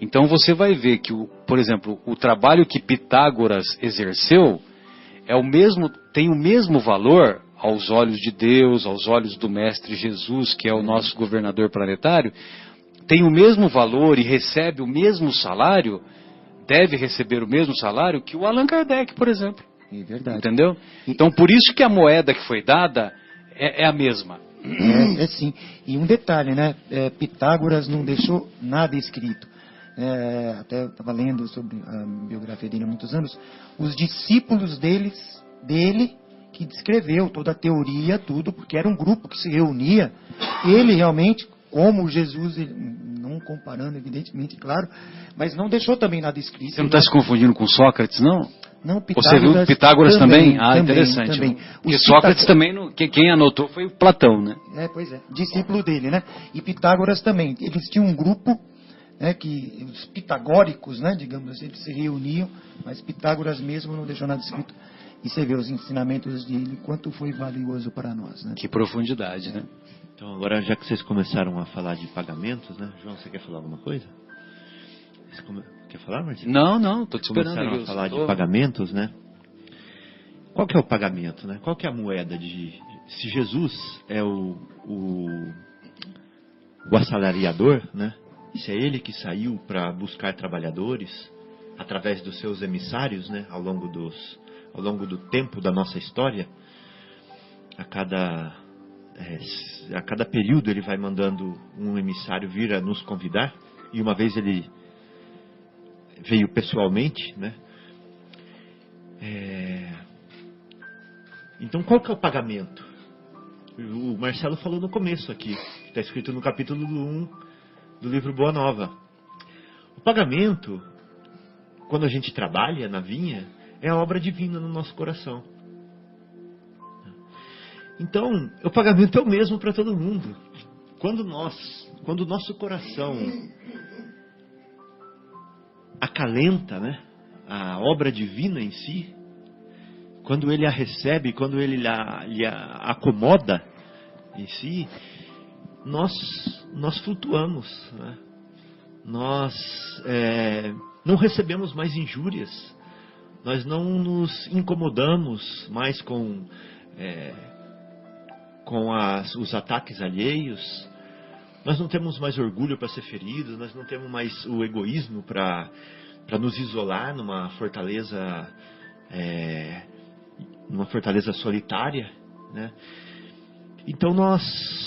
então você vai ver que, por exemplo, o trabalho que Pitágoras exerceu tem o mesmo valor aos olhos de Deus, aos olhos do Mestre Jesus, que é o nosso governador planetário, tem o mesmo valor e recebe o mesmo salário, deve receber o mesmo salário que o Allan Kardec, por exemplo. É verdade. Entendeu? Então, por isso que a moeda que foi dada é a mesma. Sim. E um detalhe, né? Pitágoras não deixou nada escrito. Até eu estava lendo sobre a biografia dele há muitos anos. Os discípulos dele que descreveu toda a teoria, tudo, porque era um grupo que se reunia. Ele realmente, como Jesus, não comparando, evidentemente, claro, mas não deixou também nada escrito. Você não está se confundindo com Sócrates, não? Não, Você viu Pitágoras também? Interessante. Também. Porque Sócrates também, quem anotou foi o Platão, né? Pois é, discípulo dele, né? E Pitágoras também. Eles tinham um grupo, né, que os pitagóricos, né, digamos assim, eles se reuniam, mas Pitágoras mesmo não deixou nada escrito. E você vê os ensinamentos dele, quanto foi valioso para nós, né? Que profundidade, né? Então, agora, já que vocês começaram a falar de pagamentos, né? João, você quer falar alguma coisa? Quer falar, Martinho? Não, estou te esperando. Começaram a falar de pagamentos, né? Qual que é o pagamento, né? Qual que é a moeda de... Se Jesus é o assalariador, né? Se é ele que saiu para buscar trabalhadores, através dos seus emissários, né? Ao longo do tempo da nossa história, a cada período ele vai mandando um emissário vir a nos convidar, e uma vez ele veio pessoalmente, né? Então, qual que é o pagamento? O Marcelo falou no começo aqui, que está escrito no capítulo 1 do livro Boa Nova. O pagamento, quando a gente trabalha na vinha, é a obra divina no nosso coração. Então, o pagamento é o mesmo para todo mundo. Quando o nosso coração acalenta, né, a obra divina em si, quando ele a recebe, quando ele lhe acomoda em si, nós flutuamos, né? Nós não recebemos mais injúrias, nós não nos incomodamos mais com os ataques alheios, nós não temos mais orgulho para ser feridos, nós não temos mais o egoísmo para nos isolar numa fortaleza solitária, né? Então nós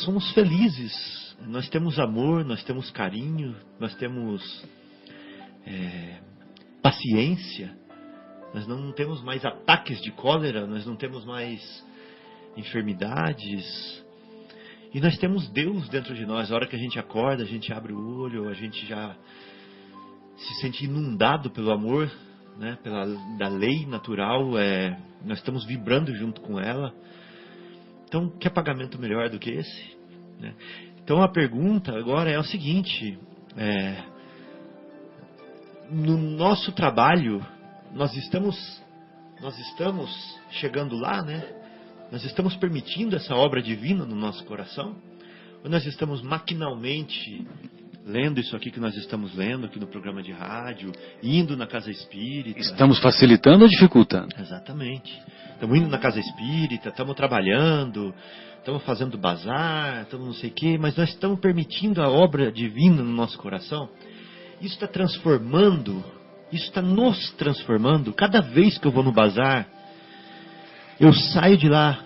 somos felizes, nós temos amor, nós temos carinho, nós temos paciência, nós não temos mais ataques de cólera, nós não temos mais enfermidades, e nós temos Deus dentro de nós. A hora que a gente acorda, a gente abre o olho, a gente já se sente inundado pelo amor, né, da lei natural, nós estamos vibrando junto com ela. Então, que pagamento melhor do que esse? Né? Então, a pergunta agora é o seguinte: no nosso trabalho, nós estamos chegando lá, né? Nós estamos permitindo essa obra divina no nosso coração? Ou nós estamos maquinalmente lendo isso aqui que nós estamos lendo aqui no programa de rádio, indo na casa espírita? Estamos facilitando ou dificultando? Exatamente. Estamos indo na casa espírita, estamos trabalhando, estamos fazendo bazar, estamos não sei o quê, mas nós estamos permitindo a obra divina no nosso coração? Isso está transformando, isso está nos transformando. Cada vez que eu vou no bazar, eu saio de lá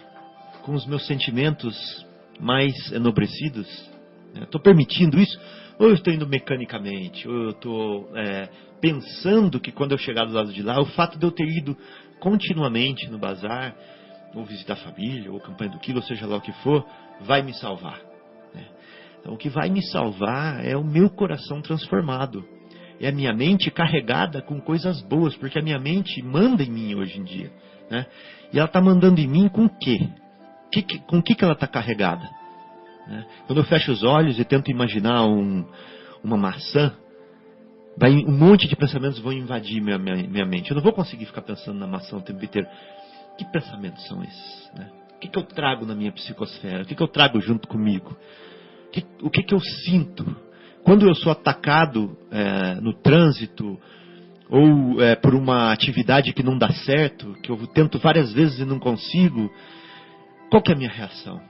com os meus sentimentos mais enobrecidos. Estou permitindo isso? Ou eu estou indo mecanicamente? Ou eu estou pensando que quando eu chegar do lado de lá, o fato de eu ter ido continuamente no bazar, ou visitar a família, ou campanha do quilo, ou seja lá o que for, vai me salvar? Então, o que vai me salvar é o meu coração transformado. É a minha mente carregada com coisas boas, porque a minha mente manda em mim hoje em dia. Né? E ela está mandando em mim com o quê? Com o que ela está carregada? Né? Quando eu fecho os olhos e tento imaginar uma maçã, um monte de pensamentos vão invadir minha mente. Eu não vou conseguir ficar pensando na maçã o tempo inteiro. Que pensamentos são esses? Né? O que eu trago na minha psicosfera? O que eu trago junto comigo? O que eu sinto? Quando eu sou atacado no trânsito, ou por uma atividade que não dá certo, que eu tento várias vezes e não consigo, qual que é a minha reação?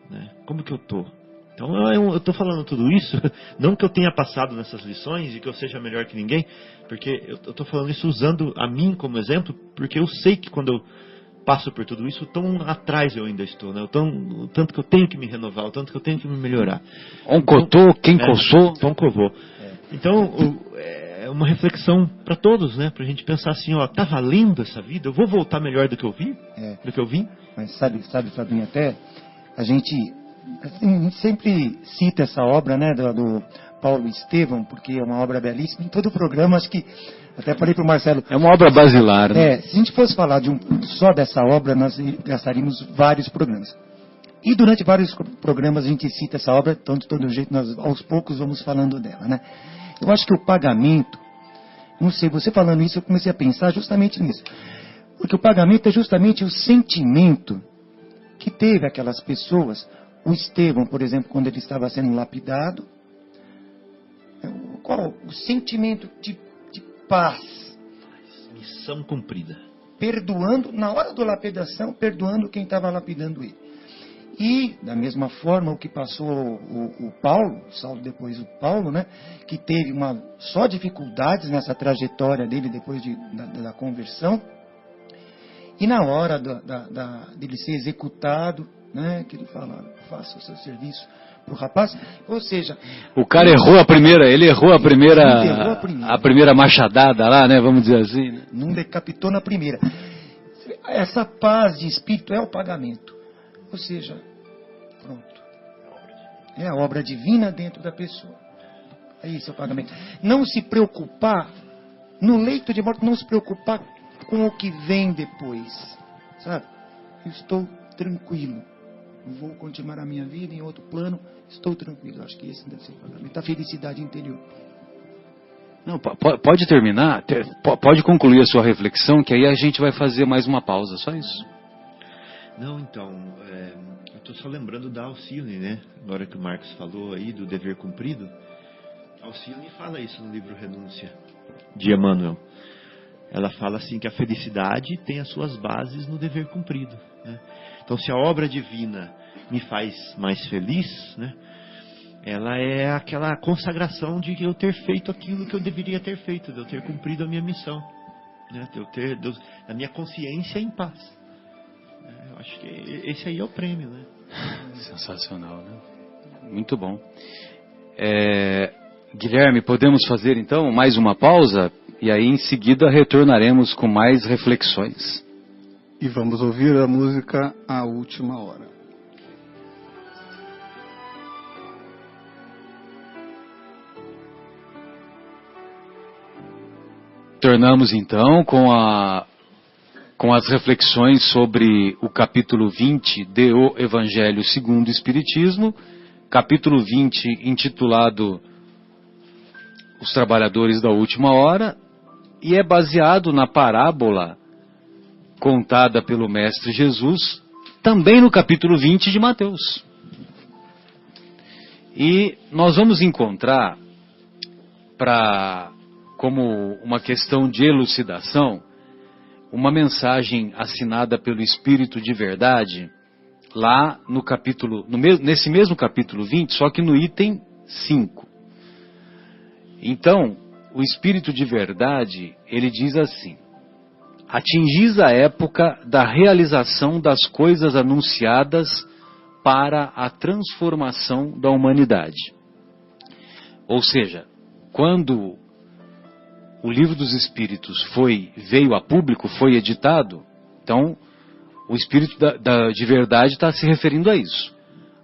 Né? Como que eu estou? Então eu estou falando tudo isso, não que eu tenha passado nessas lições e que eu seja melhor que ninguém, porque eu estou falando isso usando a mim como exemplo, porque eu sei que quando eu passo por tudo isso, tão atrás eu ainda estou, né? O tanto que eu tenho que me renovar, o tanto que eu tenho que me melhorar. Oncotô, quem coçou? Toncovô. Então, é uma reflexão para todos, né? Para a gente pensar assim, tá valendo essa vida? Eu vou voltar melhor do que eu vim? Do que eu vim? Mas sabe, Fabinho, até a gente sempre cita essa obra, né, do Paulo Estevam, porque é uma obra belíssima. Em todo o programa, acho que até falei para o Marcelo. É uma obra basilar, né? Se a gente fosse falar só dessa obra, nós gastaríamos vários programas. E durante vários programas a gente cita essa obra, então de todo jeito nós aos poucos vamos falando dela, né? Eu acho que o pagamento, não sei, você falando isso eu comecei a pensar justamente nisso. Porque o pagamento é justamente o sentimento que teve aquelas pessoas. O Estevão, por exemplo, quando ele estava sendo lapidado, qual o sentimento de paz? Missão cumprida. Perdoando, na hora da lapidação, perdoando quem estava lapidando ele. E, da mesma forma, o que passou o Paulo, Saulo depois o Paulo, né, que teve só dificuldades nessa trajetória dele depois da conversão. E na hora dele ser executado, né, que ele fala, faça o seu serviço para o rapaz. Ou seja... O cara errou a primeira, ele errou a primeira machadada lá, né, vamos dizer assim. Né? Não decapitou na primeira. Essa paz de espírito é o pagamento. Ou seja, pronto. É a obra divina dentro da pessoa. É isso o pagamento. Não se preocupar, no leito de morte, não se preocupar com o que vem depois. Sabe? Eu estou tranquilo. Vou continuar a minha vida em outro plano. Estou tranquilo. Acho que esse deve ser o pagamento. A felicidade interior. Não, pode terminar, pode concluir a sua reflexão, que aí a gente vai fazer mais uma pausa, só isso. Não, então, eu estou só lembrando da Alcione, né? Agora que o Marcos falou aí do dever cumprido, a Alcione fala isso no livro Renúncia, de Emmanuel. Ela fala assim que a felicidade tem as suas bases no dever cumprido. Né? Então, se a obra divina me faz mais feliz, né? Ela é aquela consagração de eu ter feito aquilo que eu deveria ter feito, de eu ter cumprido a minha missão, né? De eu ter a minha consciência em paz. Eu acho que esse aí é o prêmio, né? Sensacional, né? Muito bom. Guilherme, podemos fazer então mais uma pausa? E aí em seguida retornaremos com mais reflexões. E vamos ouvir a música A Última Hora. Retornamos então com as reflexões sobre o capítulo 20 de O Evangelho segundo o Espiritismo, capítulo 20 intitulado Os Trabalhadores da Última Hora, e é baseado na parábola contada pelo Mestre Jesus, também no capítulo 20 de Mateus. E nós vamos encontrar, como uma questão de elucidação, uma mensagem assinada pelo Espírito de Verdade, lá no capítulo, nesse mesmo capítulo 20, só que no item 5. Então, o Espírito de Verdade, ele diz assim: atingis a época da realização das coisas anunciadas para a transformação da humanidade. Ou seja, quando o Livro dos Espíritos veio a público, foi editado, então o Espírito de Verdade está se referindo a isso.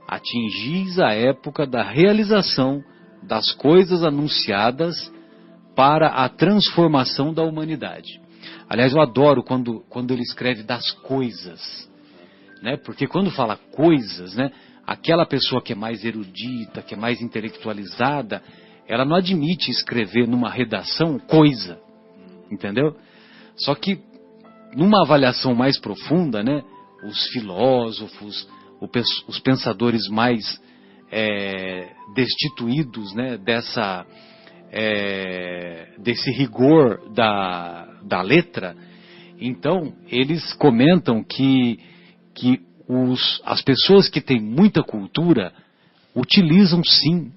Atingis a época da realização das coisas anunciadas para a transformação da humanidade. Aliás, eu adoro quando ele escreve das coisas, né? Porque quando fala coisas, né, aquela pessoa que é mais erudita, que é mais intelectualizada, ela não admite escrever numa redação coisa, entendeu? Só que numa avaliação mais profunda, né, os filósofos, os pensadores mais destituídos, né, desse rigor da letra, então eles comentam que as pessoas que têm muita cultura utilizam sim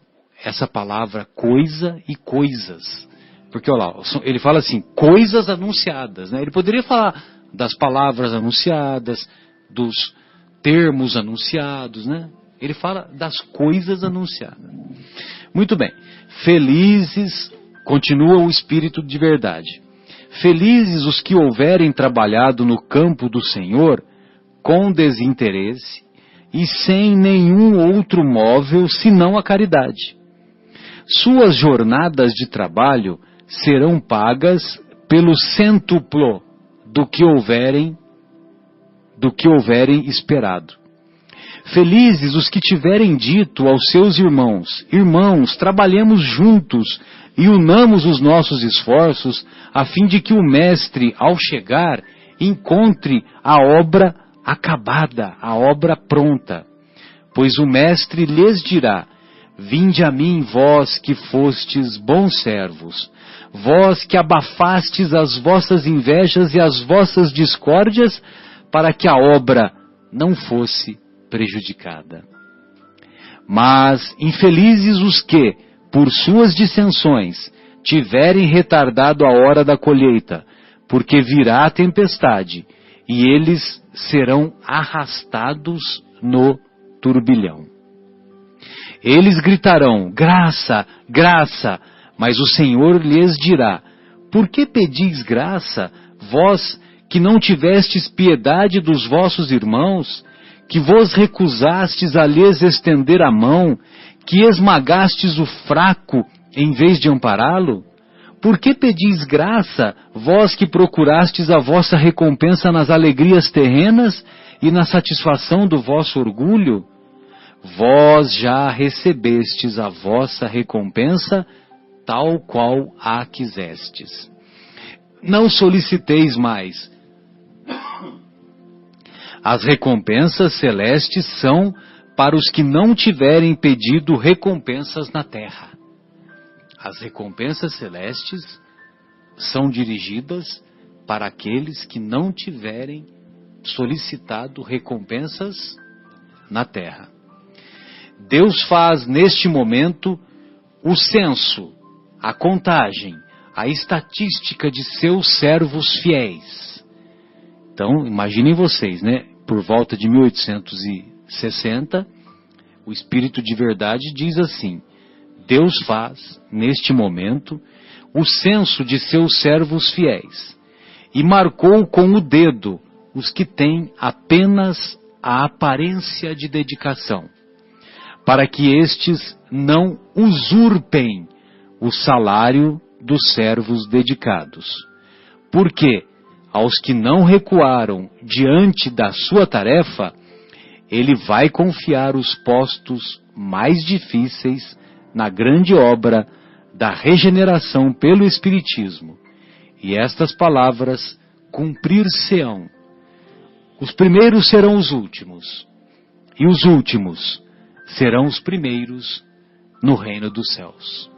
essa palavra coisa e coisas. Porque, olha lá, ele fala assim, coisas anunciadas, né? Ele poderia falar das palavras anunciadas, dos termos anunciados, né? Ele fala das coisas anunciadas. Muito bem. Felizes, continua o Espírito de Verdade, felizes os que houverem trabalhado no campo do Senhor com desinteresse e sem nenhum outro móvel senão a caridade. Suas jornadas de trabalho serão pagas pelo cêntuplo do que houverem esperado. Felizes os que tiverem dito aos seus irmãos: irmãos, trabalhemos juntos e unamos os nossos esforços, a fim de que o Mestre, ao chegar, encontre a obra acabada, a obra pronta. Pois o Mestre lhes dirá: vinde a mim, vós que fostes bons servos, vós que abafastes as vossas invejas e as vossas discórdias, para que a obra não fosse prejudicada. Mas infelizes os que, por suas dissensões, tiverem retardado a hora da colheita, porque virá a tempestade, e eles serão arrastados no turbilhão. Eles gritarão: graça, graça, mas o Senhor lhes dirá: por que pedis graça, vós que não tivestes piedade dos vossos irmãos, que vos recusastes a lhes estender a mão, que esmagastes o fraco em vez de ampará-lo? Por que pedis graça, vós que procurastes a vossa recompensa nas alegrias terrenas e na satisfação do vosso orgulho? Vós já recebestes a vossa recompensa, tal qual a quisestes. Não soliciteis mais. As recompensas celestes são para os que não tiverem pedido recompensas na terra. As recompensas celestes são dirigidas para aqueles que não tiverem solicitado recompensas na terra. Deus faz neste momento o censo, a contagem, a estatística de seus servos fiéis. Então, imaginem vocês, né? Por volta de 1860, o Espírito de Verdade diz assim: Deus faz, neste momento, o censo de seus servos fiéis, e marcou com o dedo os que têm apenas a aparência de dedicação, para que estes não usurpem o salário dos servos dedicados, Porque aos que não recuaram diante da sua tarefa, ele vai confiar os postos mais difíceis na grande obra da regeneração pelo Espiritismo. E estas palavras cumprir-se-ão. Os primeiros serão os últimos, e os últimos serão os primeiros no reino dos céus.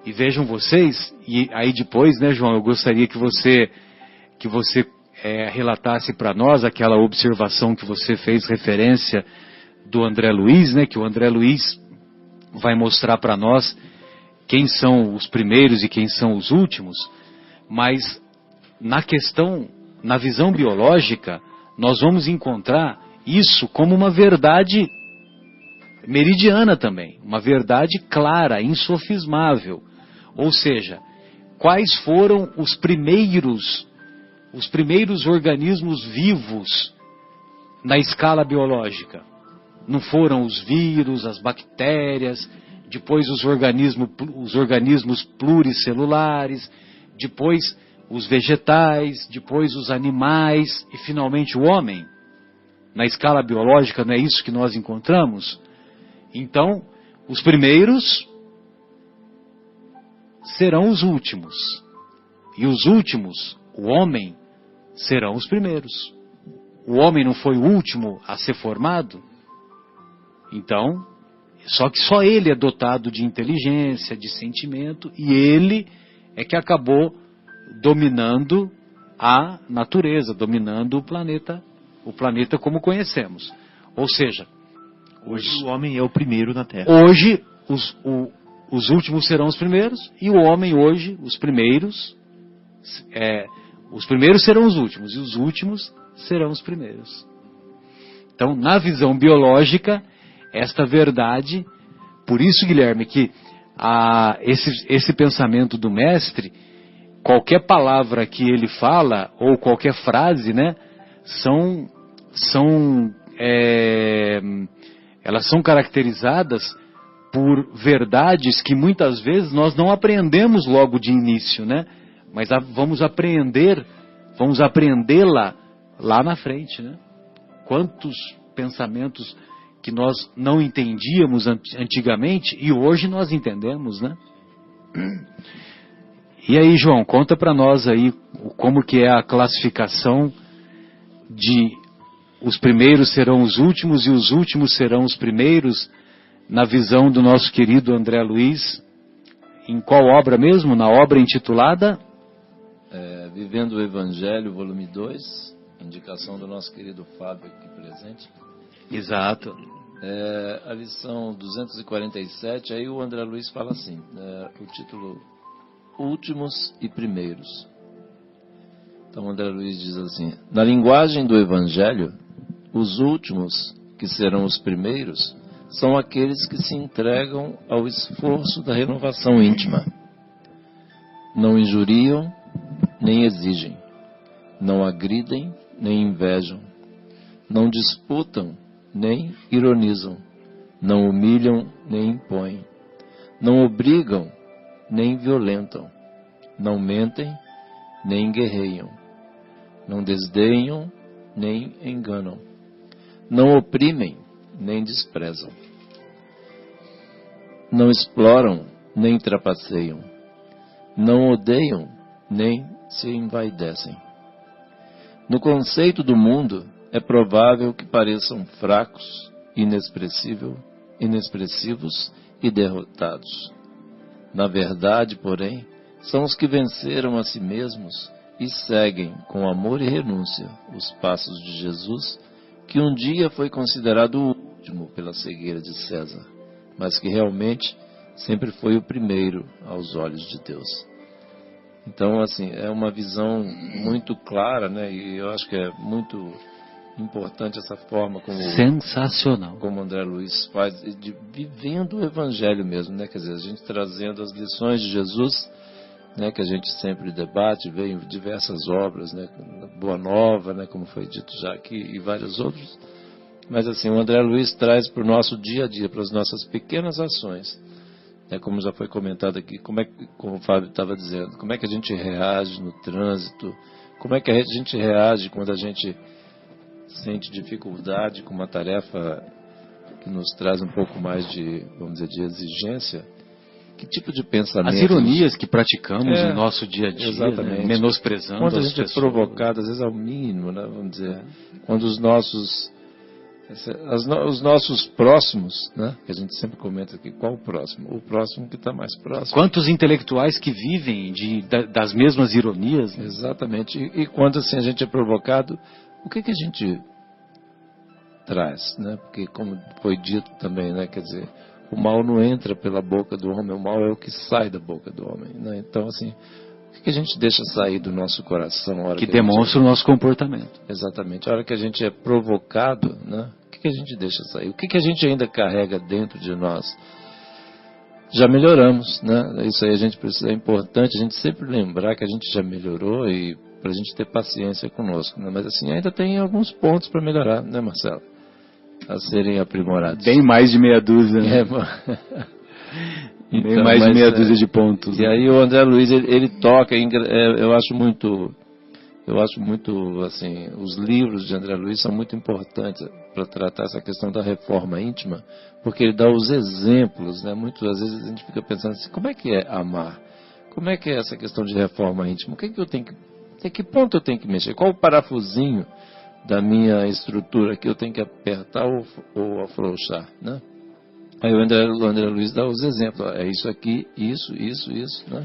E vejam vocês, e aí depois, né, João, eu gostaria que você relatasse para nós aquela observação que você fez referência do André Luiz, né, que o André Luiz vai mostrar para nós quem são os primeiros e quem são os últimos, mas na visão biológica, nós vamos encontrar isso como uma verdade meridiana também, uma verdade clara, insofismável. Ou seja, quais foram os primeiros organismos vivos na escala biológica? Não foram os vírus, as bactérias, depois os organismos pluricelulares, depois os vegetais, depois os animais e finalmente o homem? Na escala biológica não é isso que nós encontramos? Então, os primeiros serão os últimos. E os últimos, o homem, serão os primeiros. O homem não foi o último a ser formado? Então, só que só ele é dotado de inteligência, de sentimento, e ele é que acabou dominando a natureza, dominando o planeta como conhecemos. Ou seja, hoje o homem é o primeiro na Terra. Hoje os últimos serão os primeiros, e o homem hoje, os primeiros serão os últimos, e os últimos serão os primeiros. Então, na visão biológica, esta verdade, por isso, Guilherme, que esse pensamento do mestre, qualquer palavra que ele fala, ou qualquer frase, né, elas são caracterizadas por verdades que muitas vezes nós não apreendemos logo de início, né? Mas vamos apreendê-la lá na frente, né? Quantos pensamentos que nós não entendíamos antigamente e hoje nós entendemos, né? E aí, João, conta para nós aí como que é a classificação de os primeiros serão os últimos e os últimos serão os primeiros, na visão do nosso querido André Luiz. Em qual obra mesmo? Na obra intitulada Vivendo o Evangelho, volume 2, indicação do nosso querido Fábio aqui presente. Exato. A lição 247, aí o André Luiz fala assim, o título Últimos e Primeiros. Então o André Luiz diz assim: na linguagem do Evangelho, os últimos, que serão os primeiros, são aqueles que se entregam ao esforço da renovação íntima. Não injuriam, nem exigem. Não agridem, nem invejam. Não disputam, nem ironizam. Não humilham, nem impõem. Não obrigam, nem violentam. Não mentem, nem guerreiam. Não desdenham, nem enganam. Não oprimem, nem desprezam. Não exploram, nem trapaceiam. Não odeiam, nem se envaidecem. No conceito do mundo, é provável que pareçam fracos, inexpressivos e derrotados. Na verdade, porém, são os que venceram a si mesmos e seguem com amor e renúncia os passos de Jesus, que um dia foi considerado o último pela cegueira de César, mas que realmente sempre foi o primeiro aos olhos de Deus. Então, assim, é uma visão muito clara, né? E eu acho que é muito importante essa forma como sensacional, como André Luiz faz, de vivendo o Evangelho mesmo, né? Quer dizer, a gente trazendo as lições de Jesus, né? Que a gente sempre debate, vê em diversas obras, né? Boa Nova, né? Como foi dito já aqui, e vários outros. Mas assim, o André Luiz traz para o nosso dia a dia, para as nossas pequenas ações, Como já foi comentado aqui, como o Fábio estava dizendo, como é que a gente reage no trânsito, como é que a gente reage quando a gente sente dificuldade com uma tarefa que nos traz um pouco mais de, vamos dizer, de exigência. Que tipo de pensamento... As ironias que praticamos no nosso dia a dia, exatamente. Né? Menosprezando quando a as gente pessoas. É provocado, às vezes ao mínimo, né? Vamos dizer, quando os nossos próximos, né? Que a gente sempre comenta aqui, qual o próximo? O próximo que está mais próximo. Quantos intelectuais que vivem das mesmas ironias? Né? Exatamente. E quando assim a gente é provocado, o que a gente traz, né? Porque como foi dito também, né? Quer dizer, o mal não entra pela boca do homem, o mal é o que sai da boca do homem, né? Então assim, o que a gente deixa sair do nosso coração? A hora que demonstra o nosso comportamento. Exatamente. A hora que a gente é provocado, né? O que a gente deixa sair? O que a gente ainda carrega dentro de nós? Já melhoramos, né? Isso aí é importante a gente sempre lembrar que a gente já melhorou e para a gente ter paciência conosco, né? Mas assim, ainda tem alguns pontos para melhorar, né, Marcelo? A serem aprimorados. Bem mais de meia dúzia. Né? Então, bem mais de meia dúzia de pontos. E né? aí o André Luiz, ele toca, eu acho muito assim, os livros de André Luiz são muito importantes para tratar essa questão da reforma íntima, porque ele dá os exemplos, né? Muitas vezes a gente fica pensando assim, como é que é amar? Como é que é essa questão de reforma íntima? O que eu tenho que, até que ponto eu tenho que mexer? Qual o parafusinho da minha estrutura que eu tenho que apertar ou afrouxar, né? Aí o André Luiz dá os exemplos, é isso aqui, isso, né?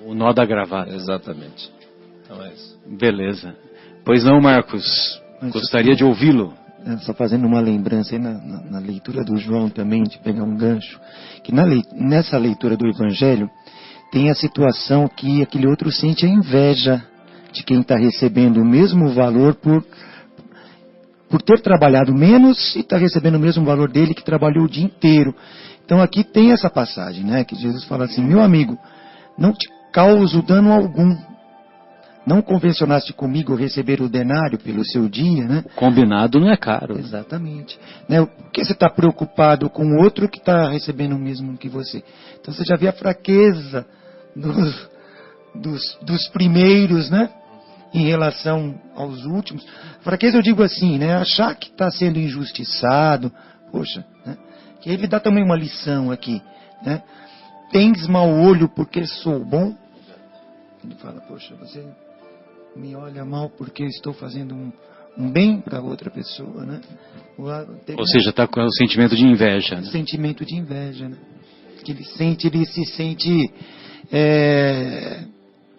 O nó da gravata. Exatamente. Então é isso. Beleza. Pois não, Marcos, gostaria de ouvi-lo. Só fazendo uma lembrança aí na leitura do João também, de pegar um gancho, que nessa leitura do Evangelho tem a situação que aquele outro sente a inveja de quem está recebendo o mesmo valor por ter trabalhado menos e está recebendo o mesmo valor dele que trabalhou o dia inteiro. Então aqui tem essa passagem, né, que Jesus fala assim, meu amigo, não te causo dano algum. Não convencionaste comigo receber o denário pelo seu dia, né? Combinado não é caro. Exatamente. Né? Por que você está preocupado com o outro que está recebendo o mesmo que você? Então você já vê a fraqueza dos primeiros, né? Em relação aos últimos. Fraqueza eu digo assim, né? Achar que está sendo injustiçado. Poxa, né? Que ele dá também uma lição aqui, né? Tens mau olho porque sou bom? Ele fala, poxa, você me olha mal porque eu estou fazendo um bem para outra pessoa, né? Ou seja, está com o sentimento de inveja. Né? Sentimento de inveja, né? Que ele se sente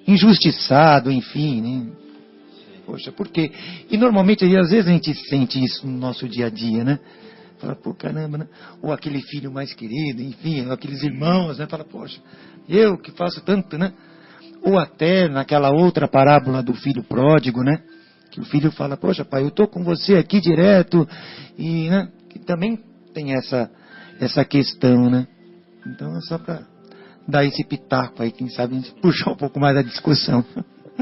injustiçado, enfim, né? Poxa, por quê? E normalmente, às vezes a gente sente isso no nosso dia a dia, né? Fala, pô, caramba, né? Ou aquele filho mais querido, enfim, aqueles irmãos, né? Fala, poxa, eu que faço tanto, né? Ou até naquela outra parábola do filho pródigo, né? Que o filho fala, poxa, pai, eu estou com você aqui direto. E, né? Que também tem essa questão, né? Então é só para dar esse pitaco aí, quem sabe a gente puxar um pouco mais a discussão.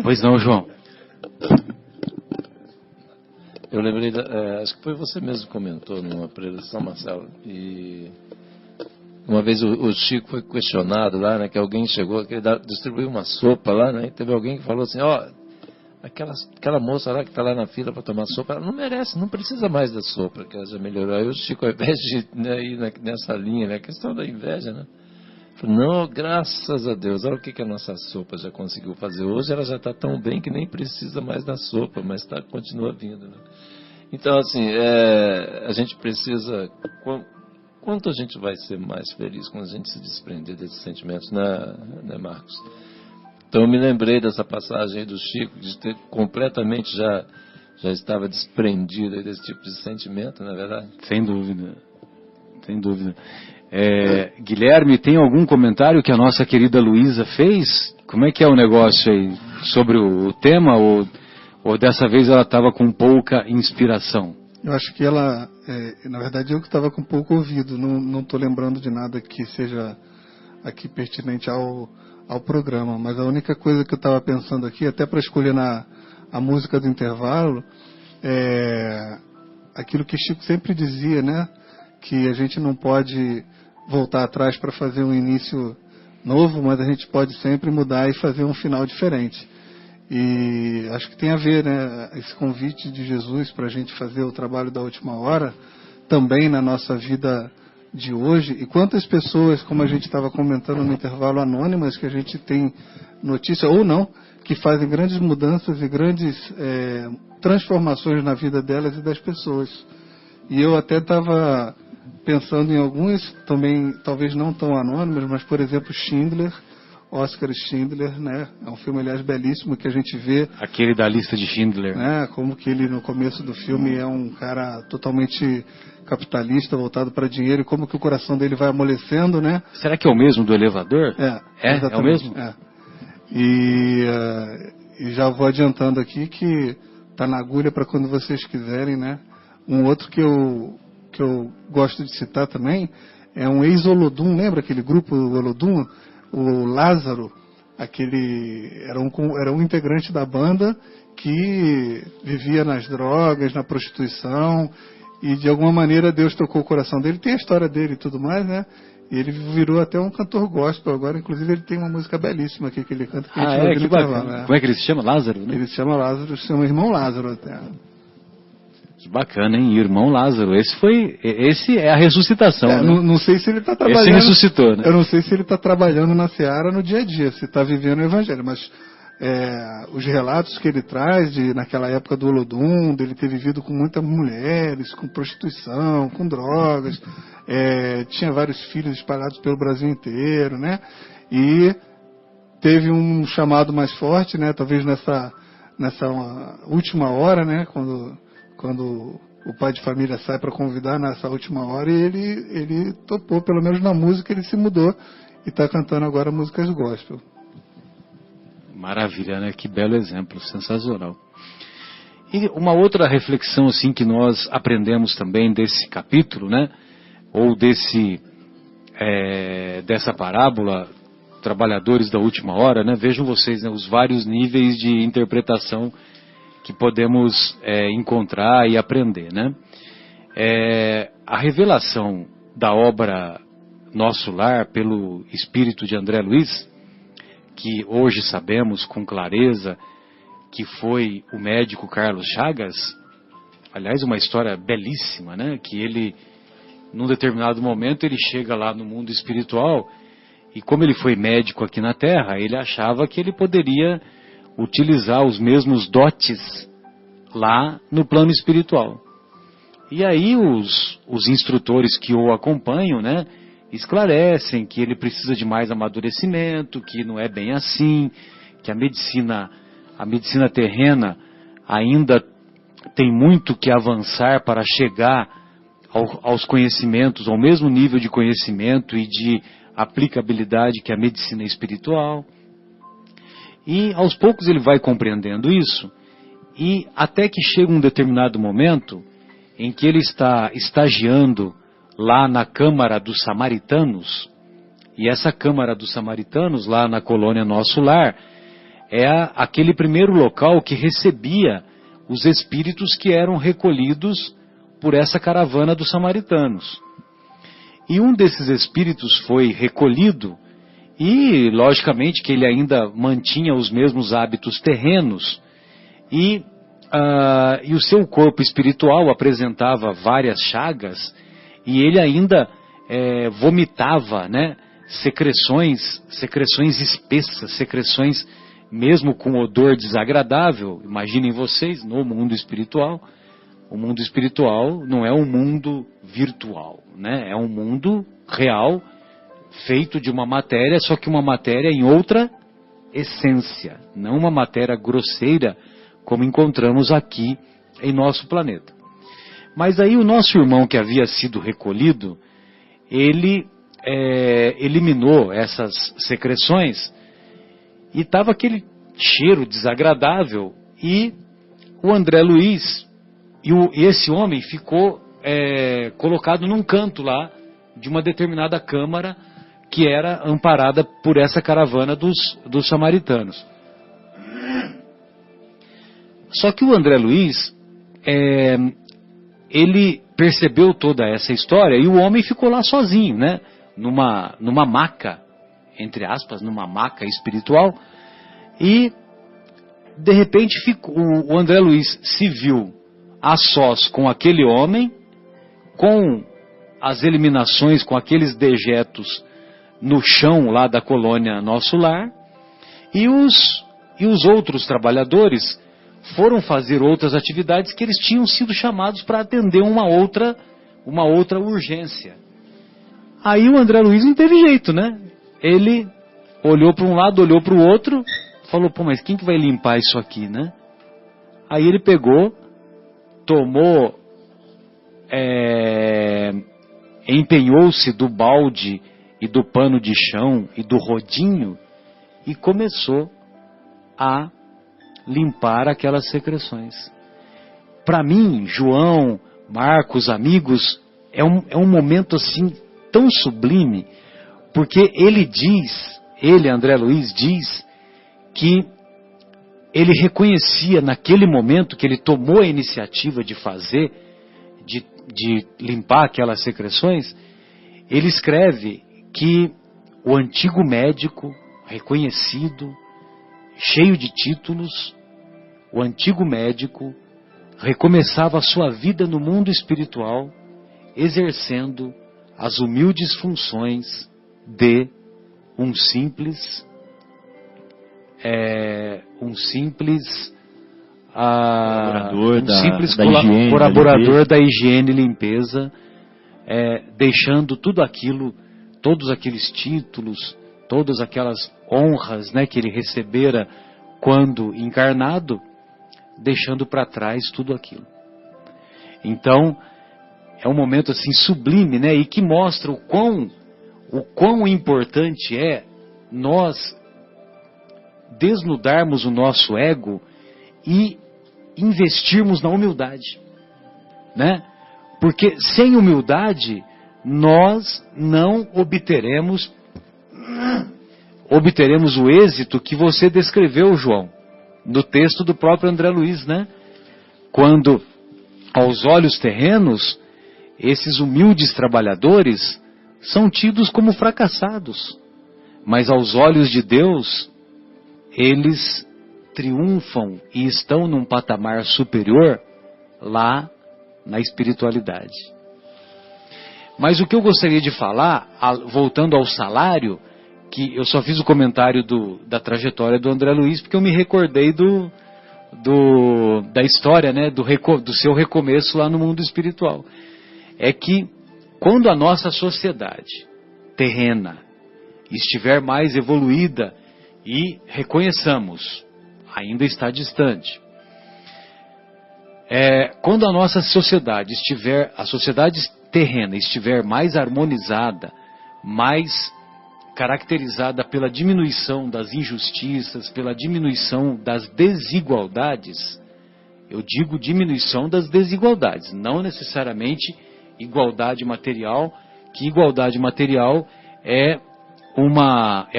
Pois não, João. Eu lembrei, acho que foi você mesmo que comentou numa preleção, Marcelo, e uma vez o Chico foi questionado lá, né, que alguém chegou, que ele distribuiu uma sopa lá, né, e teve alguém que falou assim, aquela moça lá que está lá na fila para tomar sopa, ela não merece, não precisa mais da sopa, que ela já melhorou. Aí o Chico, ao invés de, né, ir nessa linha, né, a questão da inveja, né, falou, não, graças a Deus, olha o que a nossa sopa já conseguiu fazer. Hoje ela já está tão bem que nem precisa mais da sopa, mas continua vindo, né. Então, assim, a gente precisa... Quanto a gente vai ser mais feliz quando a gente se desprender desses sentimentos, né, Marcos? Então eu me lembrei dessa passagem aí do Chico, de ter completamente já estava desprendido desse tipo de sentimento, não é verdade? Sem dúvida, sem dúvida. Guilherme, tem algum comentário que a nossa querida Luísa fez? Como é que é o negócio aí sobre o tema, ou dessa vez ela estava com pouca inspiração? Eu acho que ela, na verdade eu que estava com pouco ouvido, não estou lembrando de nada que seja aqui pertinente ao programa, mas a única coisa que eu estava pensando aqui, até para escolher a música do intervalo, é aquilo que Chico sempre dizia, né? Que a gente não pode voltar atrás para fazer um início novo, mas a gente pode sempre mudar e fazer um final diferente. E acho que tem a ver, né, esse convite de Jesus para a gente fazer o trabalho da última hora, também na nossa vida de hoje. E quantas pessoas, como a gente estava comentando no intervalo, anônimas, que a gente tem notícia, ou não, que fazem grandes mudanças e grandes transformações na vida delas e das pessoas. E eu até estava pensando em alguns, também, talvez não tão anônimos, mas, por exemplo, Schindler, Oscar Schindler, né? É um filme, aliás, belíssimo, que a gente vê... Aquele da lista de Schindler. Né? Como que ele, no começo do filme, é um cara totalmente capitalista, voltado para dinheiro, e como que o coração dele vai amolecendo, né? Será que é o mesmo do elevador? É o mesmo? É. E já vou adiantando aqui que tá na agulha para quando vocês quiserem, né? Um outro que eu gosto de citar também é um ex-Olodum, lembra aquele grupo Olodum? O Lázaro, era um integrante da banda que vivia nas drogas, na prostituição, e de alguma maneira Deus tocou o coração dele. Tem a história dele e tudo mais, né? E ele virou até um cantor gospel agora. Inclusive ele tem uma música belíssima aqui que ele canta. Que a gente que bacana. Como é que ele se chama? Lázaro, né? Ele se chama Lázaro, se chama Irmão Lázaro até. Que bacana, hein? Irmão Lázaro. Esse é a ressuscitação, né? Não sei se ele está trabalhando... Esse ressuscitou, né? Eu não sei se ele está trabalhando na seara no dia a dia, se está vivendo o evangelho, mas os relatos que ele traz naquela época do Olodum, dele ter vivido com muitas mulheres, com prostituição, com drogas, tinha vários filhos espalhados pelo Brasil inteiro, né? E teve um chamado mais forte, né? Talvez nessa última hora, né? Quando o pai de família sai para convidar nessa última hora, e ele topou, pelo menos na música ele se mudou e está cantando agora músicas gospel. Maravilha, né? Que belo exemplo, sensacional. E uma outra reflexão assim que nós aprendemos também desse capítulo, né? Ou dessa parábola, trabalhadores da última hora, né? Vejam vocês, né? Os vários níveis de interpretação que podemos encontrar e aprender, né? A revelação da obra Nosso Lar pelo espírito de André Luiz, que hoje sabemos com clareza que foi o médico Carlos Chagas, aliás, uma história belíssima, né? Que ele, num determinado momento, ele chega lá no mundo espiritual e como ele foi médico aqui na Terra, ele achava que ele poderia utilizar os mesmos dotes lá no plano espiritual. E aí os instrutores que o acompanham, né, esclarecem que ele precisa de mais amadurecimento, que não é bem assim, que a medicina terrena ainda tem muito que avançar para chegar aos conhecimentos, ao mesmo nível de conhecimento e de aplicabilidade que a medicina espiritual. E aos poucos ele vai compreendendo isso, e até que chega um determinado momento em que ele está estagiando lá na Câmara dos Samaritanos, e essa Câmara dos Samaritanos, lá na colônia Nosso Lar, é aquele primeiro local que recebia os espíritos que eram recolhidos por essa caravana dos samaritanos. E um desses espíritos foi recolhido, e logicamente que ele ainda mantinha os mesmos hábitos terrenos, e o seu corpo espiritual apresentava várias chagas, e ele ainda vomitava, né, secreções espessas, secreções mesmo com odor desagradável. Imaginem vocês, no mundo espiritual. O mundo espiritual não é um mundo virtual, né? É um mundo real, feito de uma matéria, só que uma matéria em outra essência, não uma matéria grosseira como encontramos aqui em nosso planeta. Mas aí o nosso irmão que havia sido recolhido, ele eliminou essas secreções e estava aquele cheiro desagradável, e o André Luiz e esse homem ficou colocado num canto lá de uma determinada câmara que era amparada por essa caravana dos samaritanos. Só que o André Luiz, ele percebeu toda essa história e o homem ficou lá sozinho, né? numa maca, entre aspas, numa maca espiritual, e de repente o André Luiz se viu a sós com aquele homem, com as eliminações, com aqueles dejetos no chão lá da colônia Nosso Lar, e os outros trabalhadores foram fazer outras atividades que eles tinham sido chamados para atender uma outra urgência. Aí o André Luiz não teve jeito, né? Ele olhou para um lado, olhou para o outro, falou, pô, mas quem que vai limpar isso aqui, né? Aí ele pegou, empenhou-se do balde e do pano de chão e do rodinho e começou a limpar aquelas secreções. Para mim, João, Marcos, amigos, é um momento assim tão sublime, porque ele, André Luiz, diz que ele reconhecia naquele momento que ele tomou a iniciativa de fazer, de limpar aquelas secreções, ele escreve que o antigo médico, reconhecido, cheio de títulos, o antigo médico recomeçava a sua vida no mundo espiritual, exercendo as humildes funções de um simples colaborador da higiene e limpeza, deixando tudo aquilo, todos aqueles títulos, todas aquelas honras, né, que ele recebera quando encarnado, deixando para trás tudo aquilo. Então, é um momento assim sublime, né, e que mostra o quão importante é nós desnudarmos o nosso ego e investirmos na humildade, né? Porque sem humildade nós não obteremos o êxito que você descreveu, João, no texto do próprio André Luiz, né? Quando aos olhos terrenos esses humildes trabalhadores são tidos como fracassados, mas aos olhos de Deus eles triunfam e estão num patamar superior lá na espiritualidade. Mas o que eu gostaria de falar, voltando ao salário, que eu só fiz o comentário da trajetória do André Luiz, porque eu me recordei da história, né, do seu recomeço lá no mundo espiritual. É que quando a nossa sociedade terrena estiver mais evoluída, e reconheçamos, ainda está distante. Quando a nossa sociedade a sociedade terrena estiver mais harmonizada, mais caracterizada pela diminuição das injustiças, pela diminuição das desigualdades, eu digo diminuição das desigualdades, não necessariamente igualdade material, que igualdade material é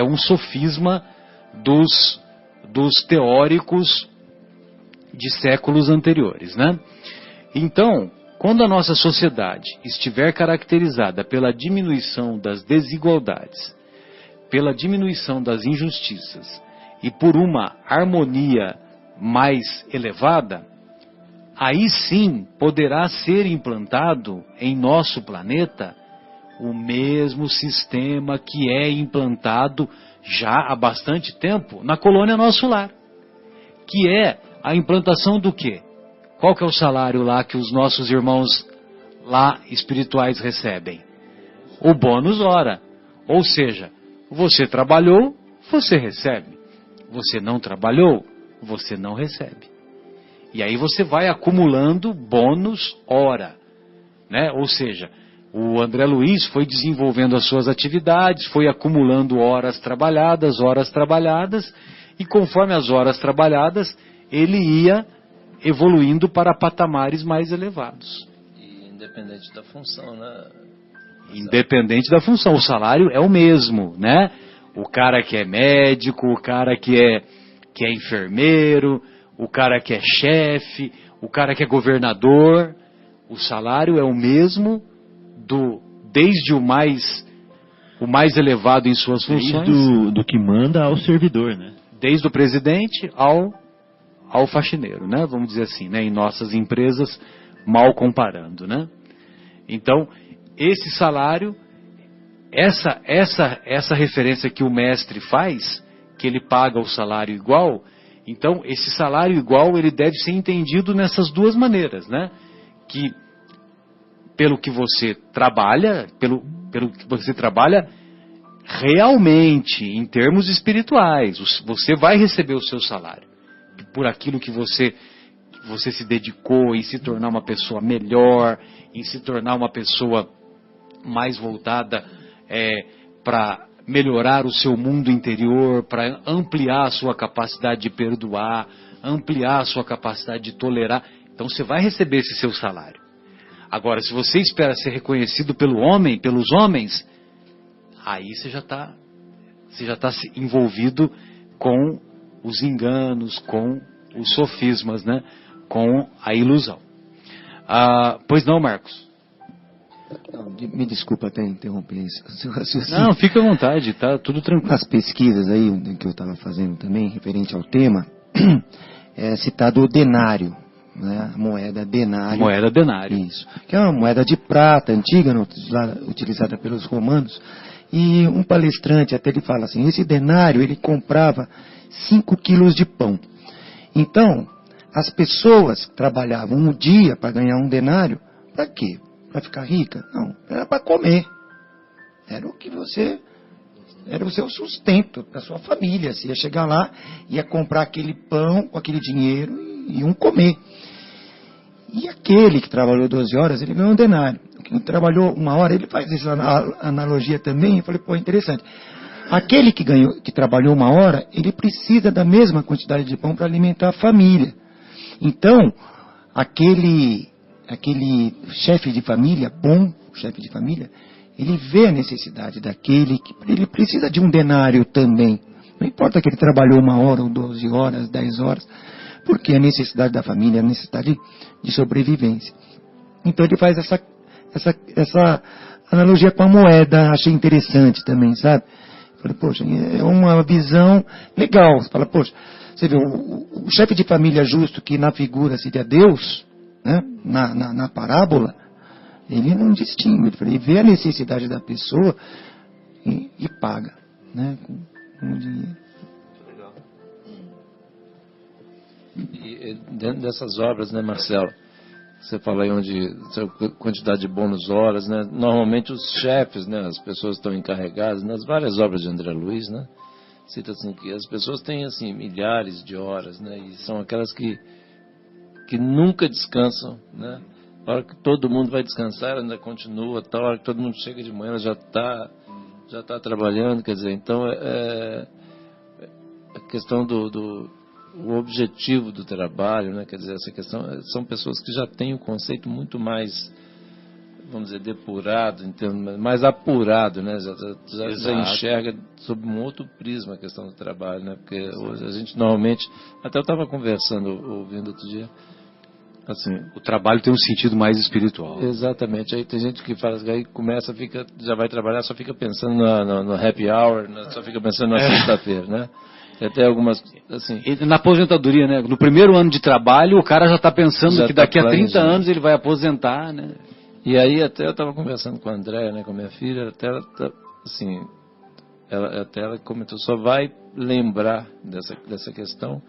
um sofisma dos teóricos de séculos anteriores, né? Então, quando a nossa sociedade estiver caracterizada pela diminuição das desigualdades, pela diminuição das injustiças e por uma harmonia mais elevada, aí sim poderá ser implantado em nosso planeta o mesmo sistema que é implantado já há bastante tempo na colônia Nosso Lar, que é a implantação do quê? Qual que é o salário lá que os nossos irmãos lá espirituais recebem? O bônus hora. Ou seja, você trabalhou, você recebe. Você não trabalhou, você não recebe. E aí você vai acumulando bônus hora, né? Ou seja, o André Luiz foi desenvolvendo as suas atividades, foi acumulando horas trabalhadas, e conforme as horas trabalhadas, ele ia evoluindo para patamares mais elevados. E independente da função, né? Independente da função, o salário é o mesmo, né? O cara que é médico, o cara que é enfermeiro, o cara que é chefe, o cara que é governador, o salário é o mesmo desde o mais o mais elevado em suas funções. Desde do que manda ao servidor, né? Desde o presidente ao faxineiro, né? Vamos dizer assim, né? Em nossas empresas, mal comparando, né? Então, esse salário, essa referência que o mestre faz, que ele paga o salário igual, então esse salário igual ele deve ser entendido nessas duas maneiras, né? Que pelo que você trabalha, pelo que você trabalha realmente em termos espirituais, você vai receber o seu salário por aquilo que você se dedicou em se tornar uma pessoa melhor, em se tornar uma pessoa mais voltada para melhorar o seu mundo interior, para ampliar a sua capacidade de perdoar, ampliar a sua capacidade de tolerar. Então você vai receber esse seu salário. Agora, se você espera ser reconhecido pelos homens, aí você já está envolvido com os enganos, com os sofismas, né? Com a ilusão. Pois não, Marcos? Não, me desculpa até interromper isso. Não, fica à vontade, tá tudo tranquilo. As pesquisas aí que eu estava fazendo também, referente ao tema, é citado o denário, né? A moeda denário. Moeda denário. Isso. Que é uma moeda de prata antiga, utilizada pelos romanos. E um palestrante até ele fala assim, esse denário ele comprava 5 quilos de pão. Então, as pessoas que trabalhavam um dia para ganhar um denário, para quê? Para ficar rica? Não, era para comer. Era o seu sustento para sua família. Você ia chegar lá, ia comprar aquele pão com aquele dinheiro e iam comer. E aquele que trabalhou 12 horas, ele ganhou um denário. Quem trabalhou 1 hora, ele faz essa analogia também. Eu falei, pô, interessante. Aquele que trabalhou 1 hora, ele precisa da mesma quantidade de pão para alimentar a família. Então, aquele chefe de família, bom chefe de família, ele vê a necessidade daquele que ele precisa de um denário também. Não importa que ele trabalhou 1 hora, ou 12 horas, 10 horas, porque a necessidade da família é a necessidade de sobrevivência. Então ele faz essa analogia com a moeda, achei interessante também, sabe? Falei, poxa, é uma visão legal. Você fala, poxa, você vê, o chefe de família justo, que na figura seria Deus, né? Na parábola, ele não distingue, ele vê a necessidade da pessoa e paga, né? Com dinheiro. Legal. E dentro dessas obras, né, Marcelo? Você fala aí quantidade de bônus horas, né? Normalmente os chefes, né, as pessoas estão encarregadas, nas várias obras de André Luiz, né? Cita assim que as pessoas têm assim milhares de horas, né? E são aquelas que nunca descansam, né? A hora que todo mundo vai descansar, ela ainda continua, a hora que todo mundo chega de manhã, ela já está trabalhando, quer dizer, então a questão o objetivo do trabalho, né? Quer dizer, essa questão são pessoas que já têm o conceito muito mais, vamos dizer, depurado, mais apurado, né? Já enxerga sob um outro prisma a questão do trabalho, né? Porque hoje a gente normalmente, até eu estava conversando, ouvindo outro dia, assim, o trabalho tem um sentido mais espiritual. Exatamente. Aí tem gente que faz, aí começa, já vai trabalhar, só fica pensando no happy hour, só fica pensando na sexta-feira, né? Até algumas, assim... E na aposentadoria, né? No primeiro ano de trabalho, o cara já está pensando que daqui a 30 anos ele vai aposentar, né? E aí até eu estava conversando com a Andréia, né, com a minha filha, até ela, assim, ela comentou, só vai lembrar dessa questão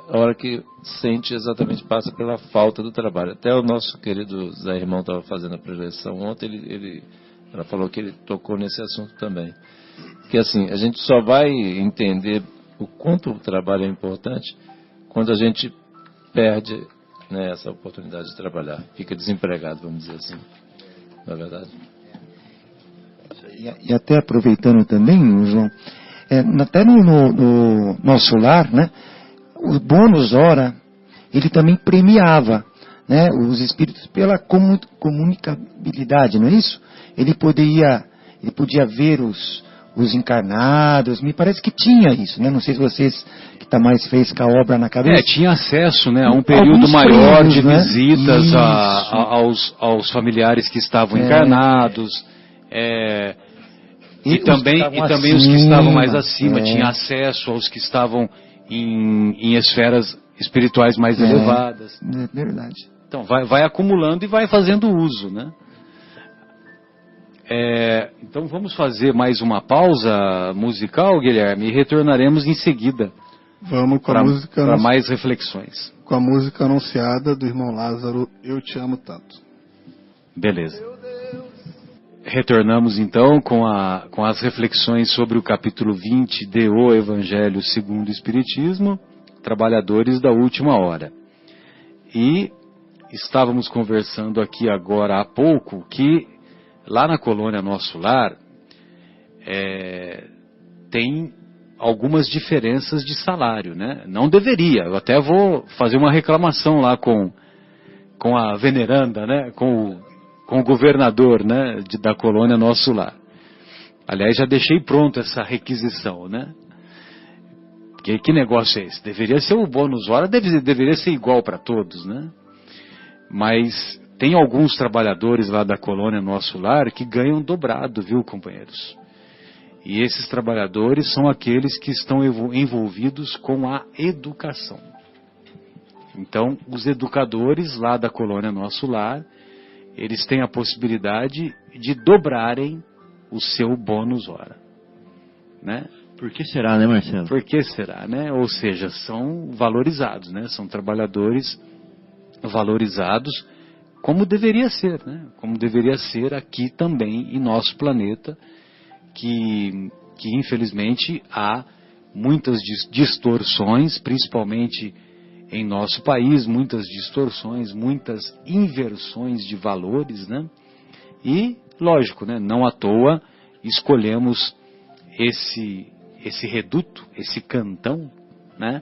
a hora que sente exatamente, passa pela falta do trabalho. Até o nosso querido Zé Irmão estava fazendo a preleção ontem, ela falou que ele tocou nesse assunto também. Que assim, a gente só vai entender o quanto o trabalho é importante quando a gente perde, né, essa oportunidade de trabalhar. Fica desempregado, vamos dizer assim. Não é verdade? E até aproveitando também, João, até no nosso lar, né, o bônus hora, ele também premiava, né, os espíritos pela comunicabilidade, não é isso? Ele podia ver os encarnados, me parece que tinha isso, né? Não sei se vocês que está mais fresca a obra na cabeça. Tinha acesso, né, a um período maior de visitas, né? aos familiares que estavam encarnados. E também os que estavam mais acima tinham acesso aos que estavam em esferas espirituais mais elevadas. É verdade. Então vai acumulando e vai fazendo uso, né? Então vamos fazer mais uma pausa musical, Guilherme, e retornaremos em seguida. Vamos com a música para mais reflexões. Com a música anunciada do irmão Lázaro, Eu Te Amo Tanto. Beleza. Retornamos então com as reflexões sobre o capítulo 20 de O Evangelho segundo o Espiritismo, Trabalhadores da Última Hora. E estávamos conversando aqui agora há pouco que lá na colônia Nosso Lar tem algumas diferenças de salário, né? Não deveria, eu até vou fazer uma reclamação lá com a veneranda, né? Com o governador, né? Da colônia Nosso Lar. Aliás, já deixei pronto essa requisição, né? Que negócio é esse? Deveria ser o bônus hora, deveria ser igual para todos, né? Mas tem alguns trabalhadores lá da colônia Nosso Lar que ganham dobrado, viu, companheiros? E esses trabalhadores são aqueles que estão envolvidos com a educação. Então, os educadores lá da colônia Nosso Lar, eles têm a possibilidade de dobrarem o seu bônus hora, né? Por que será, né, Marcelo? Por que será, né? Ou seja, são valorizados, né? São trabalhadores valorizados como deveria ser, né? Como deveria ser aqui também em nosso planeta, que infelizmente há muitas distorções, principalmente em nosso país, muitas distorções, muitas inversões de valores, né? E, lógico, né? Não à toa escolhemos esse reduto, esse cantão, né?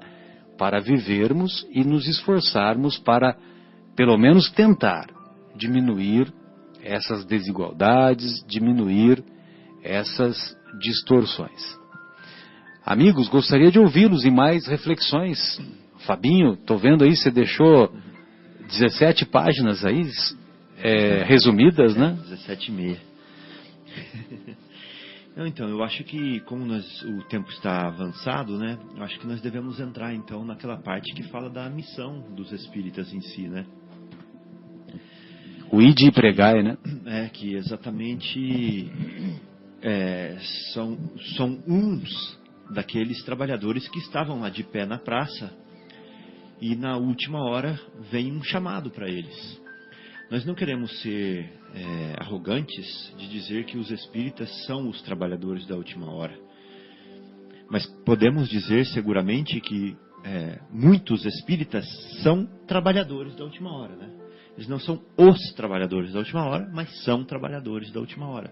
Para vivermos e nos esforçarmos para, pelo menos, tentar diminuir essas desigualdades, diminuir essas distorções. Amigos, gostaria de ouvi-los em mais reflexões. Fabinho, estou vendo aí, você deixou 17 páginas aí, resumidas, né? 17,5. Então, eu acho que, como o tempo está avançado, né? Eu acho que nós devemos entrar, então, naquela parte que fala da missão dos espíritas em si, né? O ide e pregai, né? Que exatamente são uns daqueles trabalhadores que estavam lá de pé na praça e na última hora vem um chamado para eles. Nós não queremos ser arrogantes de dizer que os espíritas são os trabalhadores da última hora. Mas podemos dizer seguramente que muitos espíritas são trabalhadores da última hora, né? Eles não são os trabalhadores da última hora, mas são trabalhadores da última hora.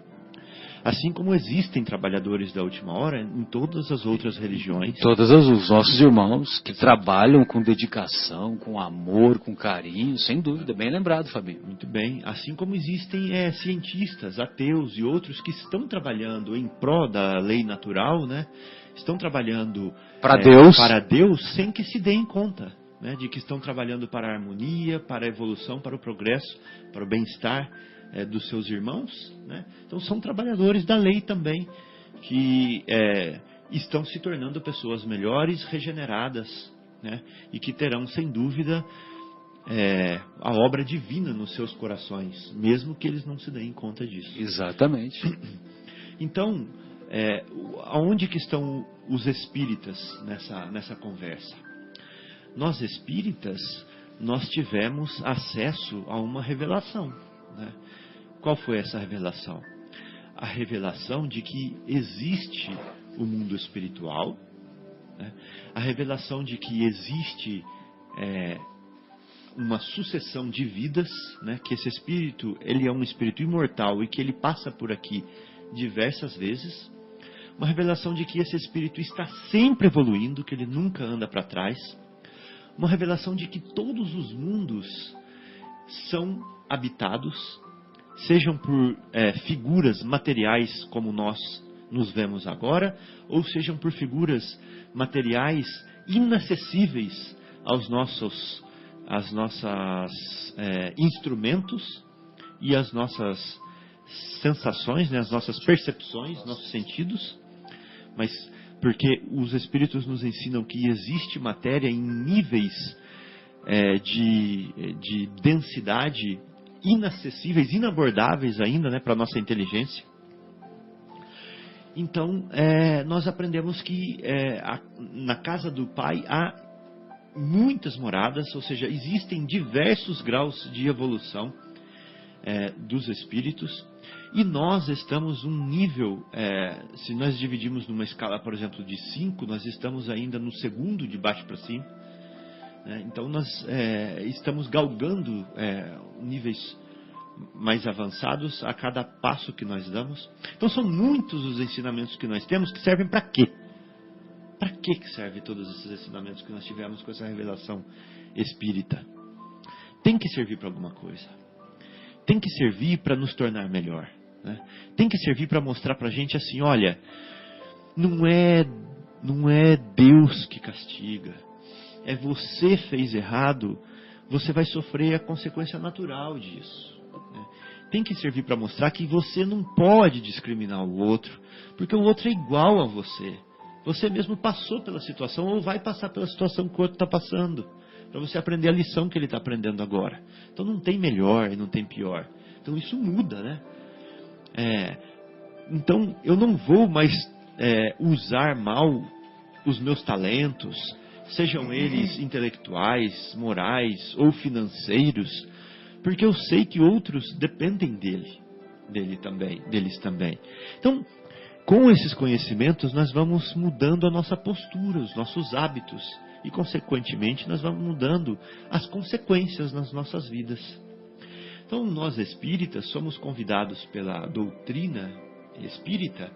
Assim como existem trabalhadores da última hora em todas as outras religiões. Todos os nossos irmãos que trabalham com dedicação, com amor, com carinho, sem dúvida. Bem lembrado, Fabinho. Muito bem. Assim como existem cientistas, ateus e outros que estão trabalhando em pró da lei natural, né? Estão trabalhando para Deus sem que se deem conta, né? De que estão trabalhando para a harmonia, para a evolução, para o progresso, para o bem-estar dos seus irmãos, né? Então são trabalhadores da lei também, que estão se tornando pessoas melhores, regeneradas, né? E que terão sem dúvida a obra divina nos seus corações, mesmo que eles não se deem conta disso. Exatamente. Então, aonde que estão os espíritas nessa conversa? Nós espíritas, nós tivemos acesso a uma revelação, né? Qual foi essa revelação? A revelação de que existe o mundo espiritual, né? A revelação de que existe uma sucessão de vidas, né? Que esse espírito, ele é um espírito imortal e que ele passa por aqui diversas vezes. Uma revelação de que esse espírito está sempre evoluindo, que ele nunca anda para trás. Uma revelação de que todos os mundos são habitados, sejam por figuras materiais como nós nos vemos agora, ou sejam por figuras materiais inacessíveis aos nossos instrumentos e às nossas sensações, né, as nossas percepções, nossos sentidos, mas porque os espíritos nos ensinam que existe matéria em níveis de densidade inacessíveis, inabordáveis ainda, né, para a nossa inteligência. Então, nós aprendemos que na casa do Pai há muitas moradas, ou seja, existem diversos graus de evolução dos espíritos, e nós estamos num nível, se nós dividimos numa escala, por exemplo, de 5, nós estamos ainda no segundo, de baixo para cima. Então nós estamos galgando níveis mais avançados a cada passo que nós damos. Então são muitos os ensinamentos que nós temos que servem para quê? Para que servem todos esses ensinamentos que nós tivemos com essa revelação espírita? Tem que servir para alguma coisa. Tem que servir para nos tornar melhor, né? Tem que servir para mostrar para a gente assim, olha, não é Deus que castiga. Você fez errado, você vai sofrer a consequência natural disso, né? Tem que servir para mostrar que você não pode discriminar o outro, porque o outro é igual a você. Você mesmo passou pela situação ou vai passar pela situação que o outro está passando, para você aprender a lição que ele está aprendendo agora. Então não tem melhor e não tem pior. Então isso muda, né? Então eu não vou mais usar mal os meus talentos, sejam eles intelectuais, morais ou financeiros, porque eu sei que outros dependem deles também. Então, com esses conhecimentos, nós vamos mudando a nossa postura, os nossos hábitos, e consequentemente nós vamos mudando as consequências nas nossas vidas. Então, nós espíritas somos convidados pela doutrina espírita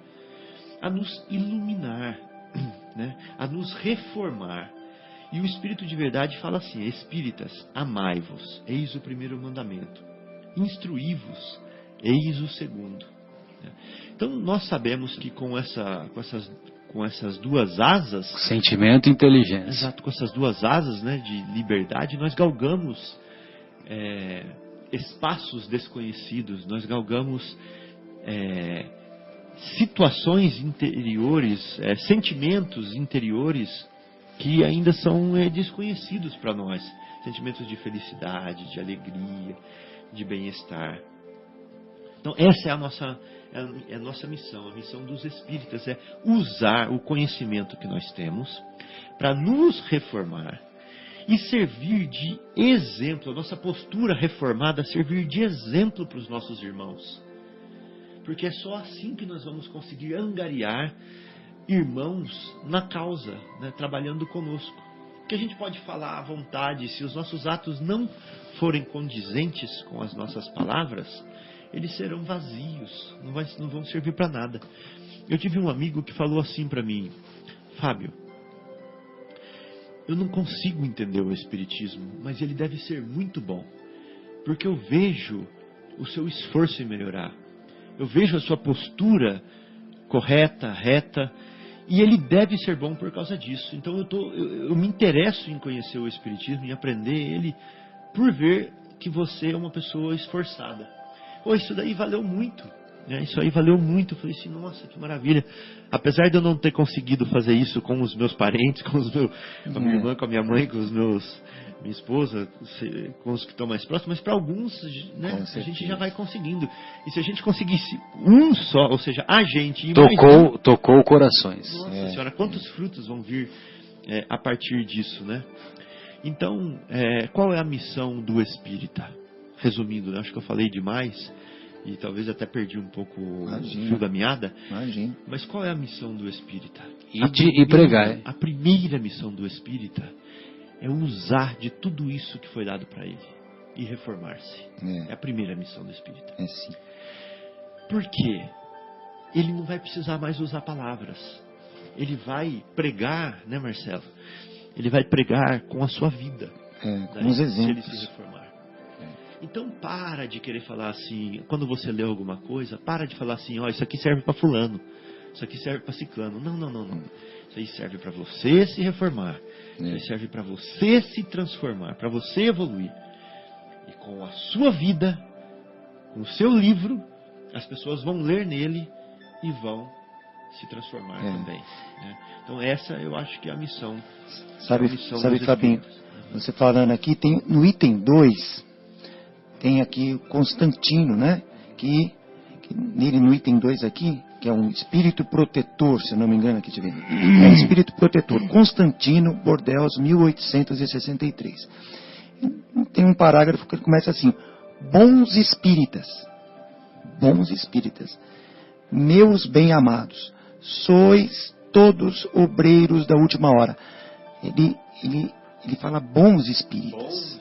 a nos iluminar, né? A nos reformar. E o Espírito de Verdade fala assim: espíritas, amai-vos, eis o primeiro mandamento. Instruí-vos, eis o segundo. Então nós sabemos que com essas duas asas, sentimento e inteligência. Exato, com essas duas asas, né, de liberdade, nós galgamos espaços desconhecidos, nós galgamos situações interiores, sentimentos interiores que ainda são desconhecidos para nós. Sentimentos de felicidade, de alegria, de bem-estar. Então essa é a nossa missão. A missão dos espíritas é usar o conhecimento que nós temos para nos reformar e servir de exemplo, a nossa postura reformada servir de exemplo para os nossos irmãos. Porque é só assim que nós vamos conseguir angariar irmãos na causa, né, trabalhando conosco. Que a gente pode falar à vontade, se os nossos atos não forem condizentes com as nossas palavras, eles serão vazios, não vão servir para nada. Eu tive um amigo que falou assim para mim: Fábio, eu não consigo entender o Espiritismo, mas ele deve ser muito bom, porque eu vejo o seu esforço em melhorar, eu vejo a sua postura correta, reta, e ele deve ser bom por causa disso. Então eu me interesso em conhecer o Espiritismo, em aprender ele, por ver que você é uma pessoa esforçada. Pô, isso daí valeu muito, né? Isso aí valeu muito. Eu falei assim, nossa, que maravilha. Apesar de eu não ter conseguido fazer isso com os meus parentes, com a minha irmã, com a minha mãe, com minha esposa, com os que estão mais próximos, mas para alguns, né, a gente já vai conseguindo. E se a gente conseguisse um só, ou seja, a gente... Tocou corações. Nossa Senhora, quantos frutos vão vir a partir disso, né? Então, qual é a missão do espírita? Resumindo, né? Acho que eu falei demais e talvez até perdi um pouco o fio da meada. Imagina. Mas qual é a missão do espírita? E pregar. A primeira missão do espírita é usar de tudo isso que foi dado para ele e reformar-se. É a primeira missão do espírita. Sim. Por quê? Ele não vai precisar mais usar palavras. Ele vai pregar, né, Marcelo? Ele vai pregar com a sua vida. Com os exemplos. Se ele se reformar. Então para de querer falar assim, quando você lê alguma coisa, para de falar assim, ó, isso aqui serve para fulano, isso aqui serve para ciclano. Não. Isso aí serve para você se reformar. Isso aí serve para você se transformar, para você evoluir. E com a sua vida, com o seu livro, as pessoas vão ler nele e vão se transformar também. Né? Então essa eu acho que é a missão. Sabe Fabinho, você falando aqui, tem no item 2, tem aqui o Constantino, né? Que nele no item 2 aqui, que é um espírito protetor, se não me engano aqui, deixa eu ver. É um espírito protetor. Constantino, Bordeaux, 1863. Tem um parágrafo que começa assim: bons espíritas, meus bem-amados, sois todos obreiros da última hora. Ele fala bons espíritas.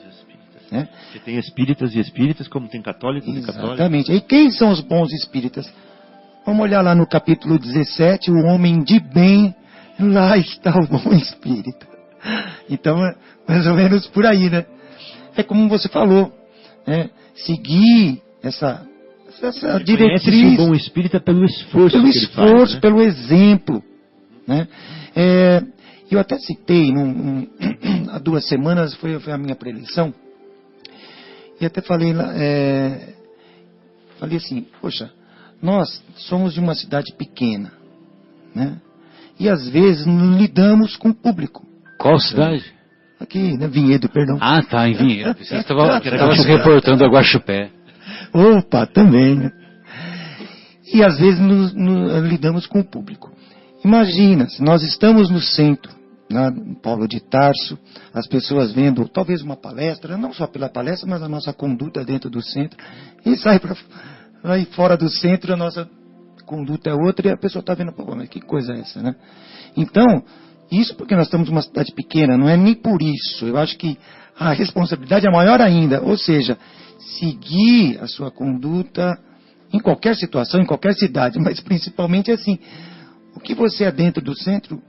Né? Porque tem espíritas e espíritas, como tem católicos e católicos. Exatamente. E quem são os bons espíritas? Vamos olhar lá no capítulo 17, o homem de bem, lá está o bom espírito. Então, é mais ou menos por aí, né? É como você falou, né? Seguir essa diretriz. O bom espírita pelo esforço que ele faz, né? Pelo exemplo, né? Eu até citei, há 2 semanas, foi a minha preleção, e até falei assim, poxa, nós somos de uma cidade pequena, né? E às vezes lidamos com o público. Qual cidade? Aqui, né? Vinhedo, perdão. Ah, tá, em Vinhedo. Você estava se reportando a Guaxupé. Opa, também, né? E às vezes lidamos com o público. Imagina, se nós estamos no centro, no Paulo de Tarso, as pessoas vendo talvez uma palestra, não só pela palestra, mas a nossa conduta dentro do centro, e sai aí fora do centro, a nossa conduta é outra, e a pessoa está vendo, pô, mas que coisa é essa, né? Então, isso porque nós estamos numa cidade pequena, não é nem por isso. Eu acho que a responsabilidade é maior ainda, ou seja, seguir a sua conduta em qualquer situação, em qualquer cidade, mas principalmente assim, o que você é dentro do centro,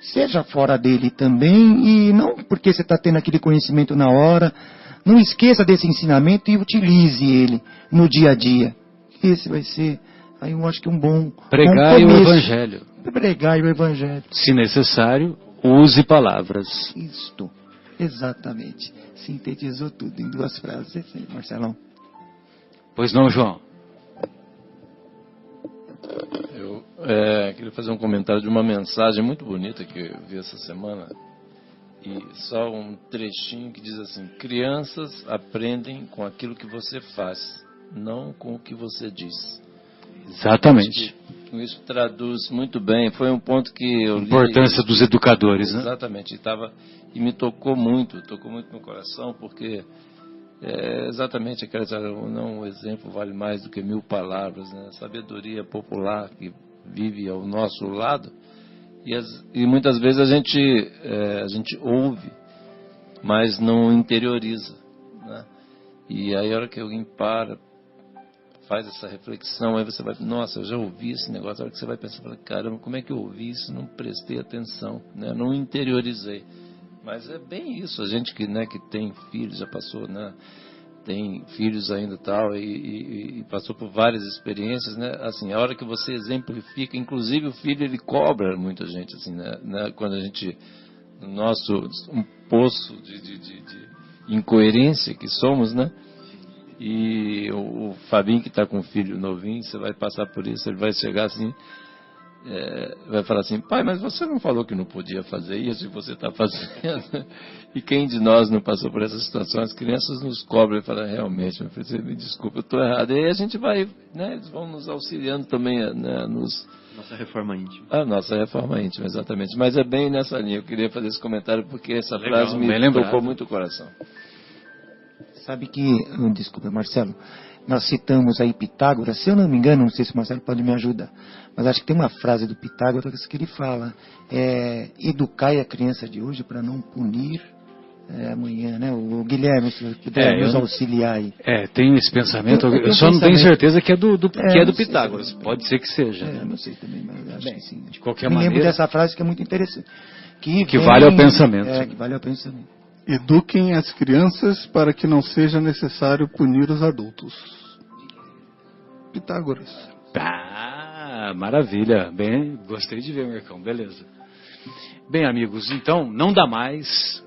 seja fora dele também, e não porque você está tendo aquele conhecimento na hora, não esqueça desse ensinamento e utilize ele no dia a dia. Esse vai ser, aí eu acho que um bom pregar o Evangelho. Pregar o Evangelho. Se necessário, use palavras. Isto, exatamente. Sintetizou tudo em 2 frases, Marcelão. Pois não, João? Eu queria fazer um comentário de uma mensagem muito bonita que eu vi essa semana. E só um trechinho que diz assim: crianças aprendem com aquilo que você faz, não com o que você diz. Exatamente. Isso traduz muito bem. Foi um ponto que eu li. Importância dos educadores, né? Exatamente. E me tocou muito no coração, porque exatamente aquela história, não, um exemplo vale mais do que 1000 palavras, né? A sabedoria popular que vive ao nosso lado, e muitas vezes a gente ouve, mas não interioriza, né? E aí a hora que alguém faz essa reflexão, aí você vai, nossa, eu já ouvi esse negócio, a hora que você vai pensar, caramba, como é que eu ouvi isso? Não prestei atenção, né? Não interiorizei. Mas é bem isso, a gente que tem filhos, já passou, né? Tem filhos ainda tal, e passou por várias experiências, né? Assim, a hora que você exemplifica, inclusive o filho, ele cobra muita gente, assim, né? Quando a gente, no nosso um poço de incoerência que somos, né? E o Fabinho, que está com um filho novinho, você vai passar por isso, ele vai chegar assim, vai falar assim, pai, mas você não falou que não podia fazer isso e você está fazendo. E quem de nós não passou por essas situações? As crianças nos cobram e falam, realmente, meu filho, você me desculpa, eu estou errado. E aí a gente vai, né, eles vão nos auxiliando também, né, nossa reforma íntima. A nossa reforma íntima, exatamente. Mas é bem nessa linha, eu queria fazer esse comentário porque essa legal, frase me tocou muito o coração. Sabe que, desculpa, Marcelo, nós citamos aí Pitágoras, se eu não me engano, não sei se o Marcelo pode me ajudar, mas acho que tem uma frase do Pitágoras que ele fala, educai a criança de hoje para não punir amanhã, né? O Guilherme, se puder nos auxiliar aí. Tem esse pensamento, eu só não tenho certeza que é do Pitágoras, pode ser que seja. Não sei também, mas acho que sim. De qualquer maneira. Me lembro dessa frase que é muito interessante. Que vale ao pensamento. Que vale ao pensamento. Eduquem as crianças para que não seja necessário punir os adultos. Pitágoras. Maravilha. Bem, gostei de ver, Marcão. Beleza. Bem, amigos, então, não dá mais.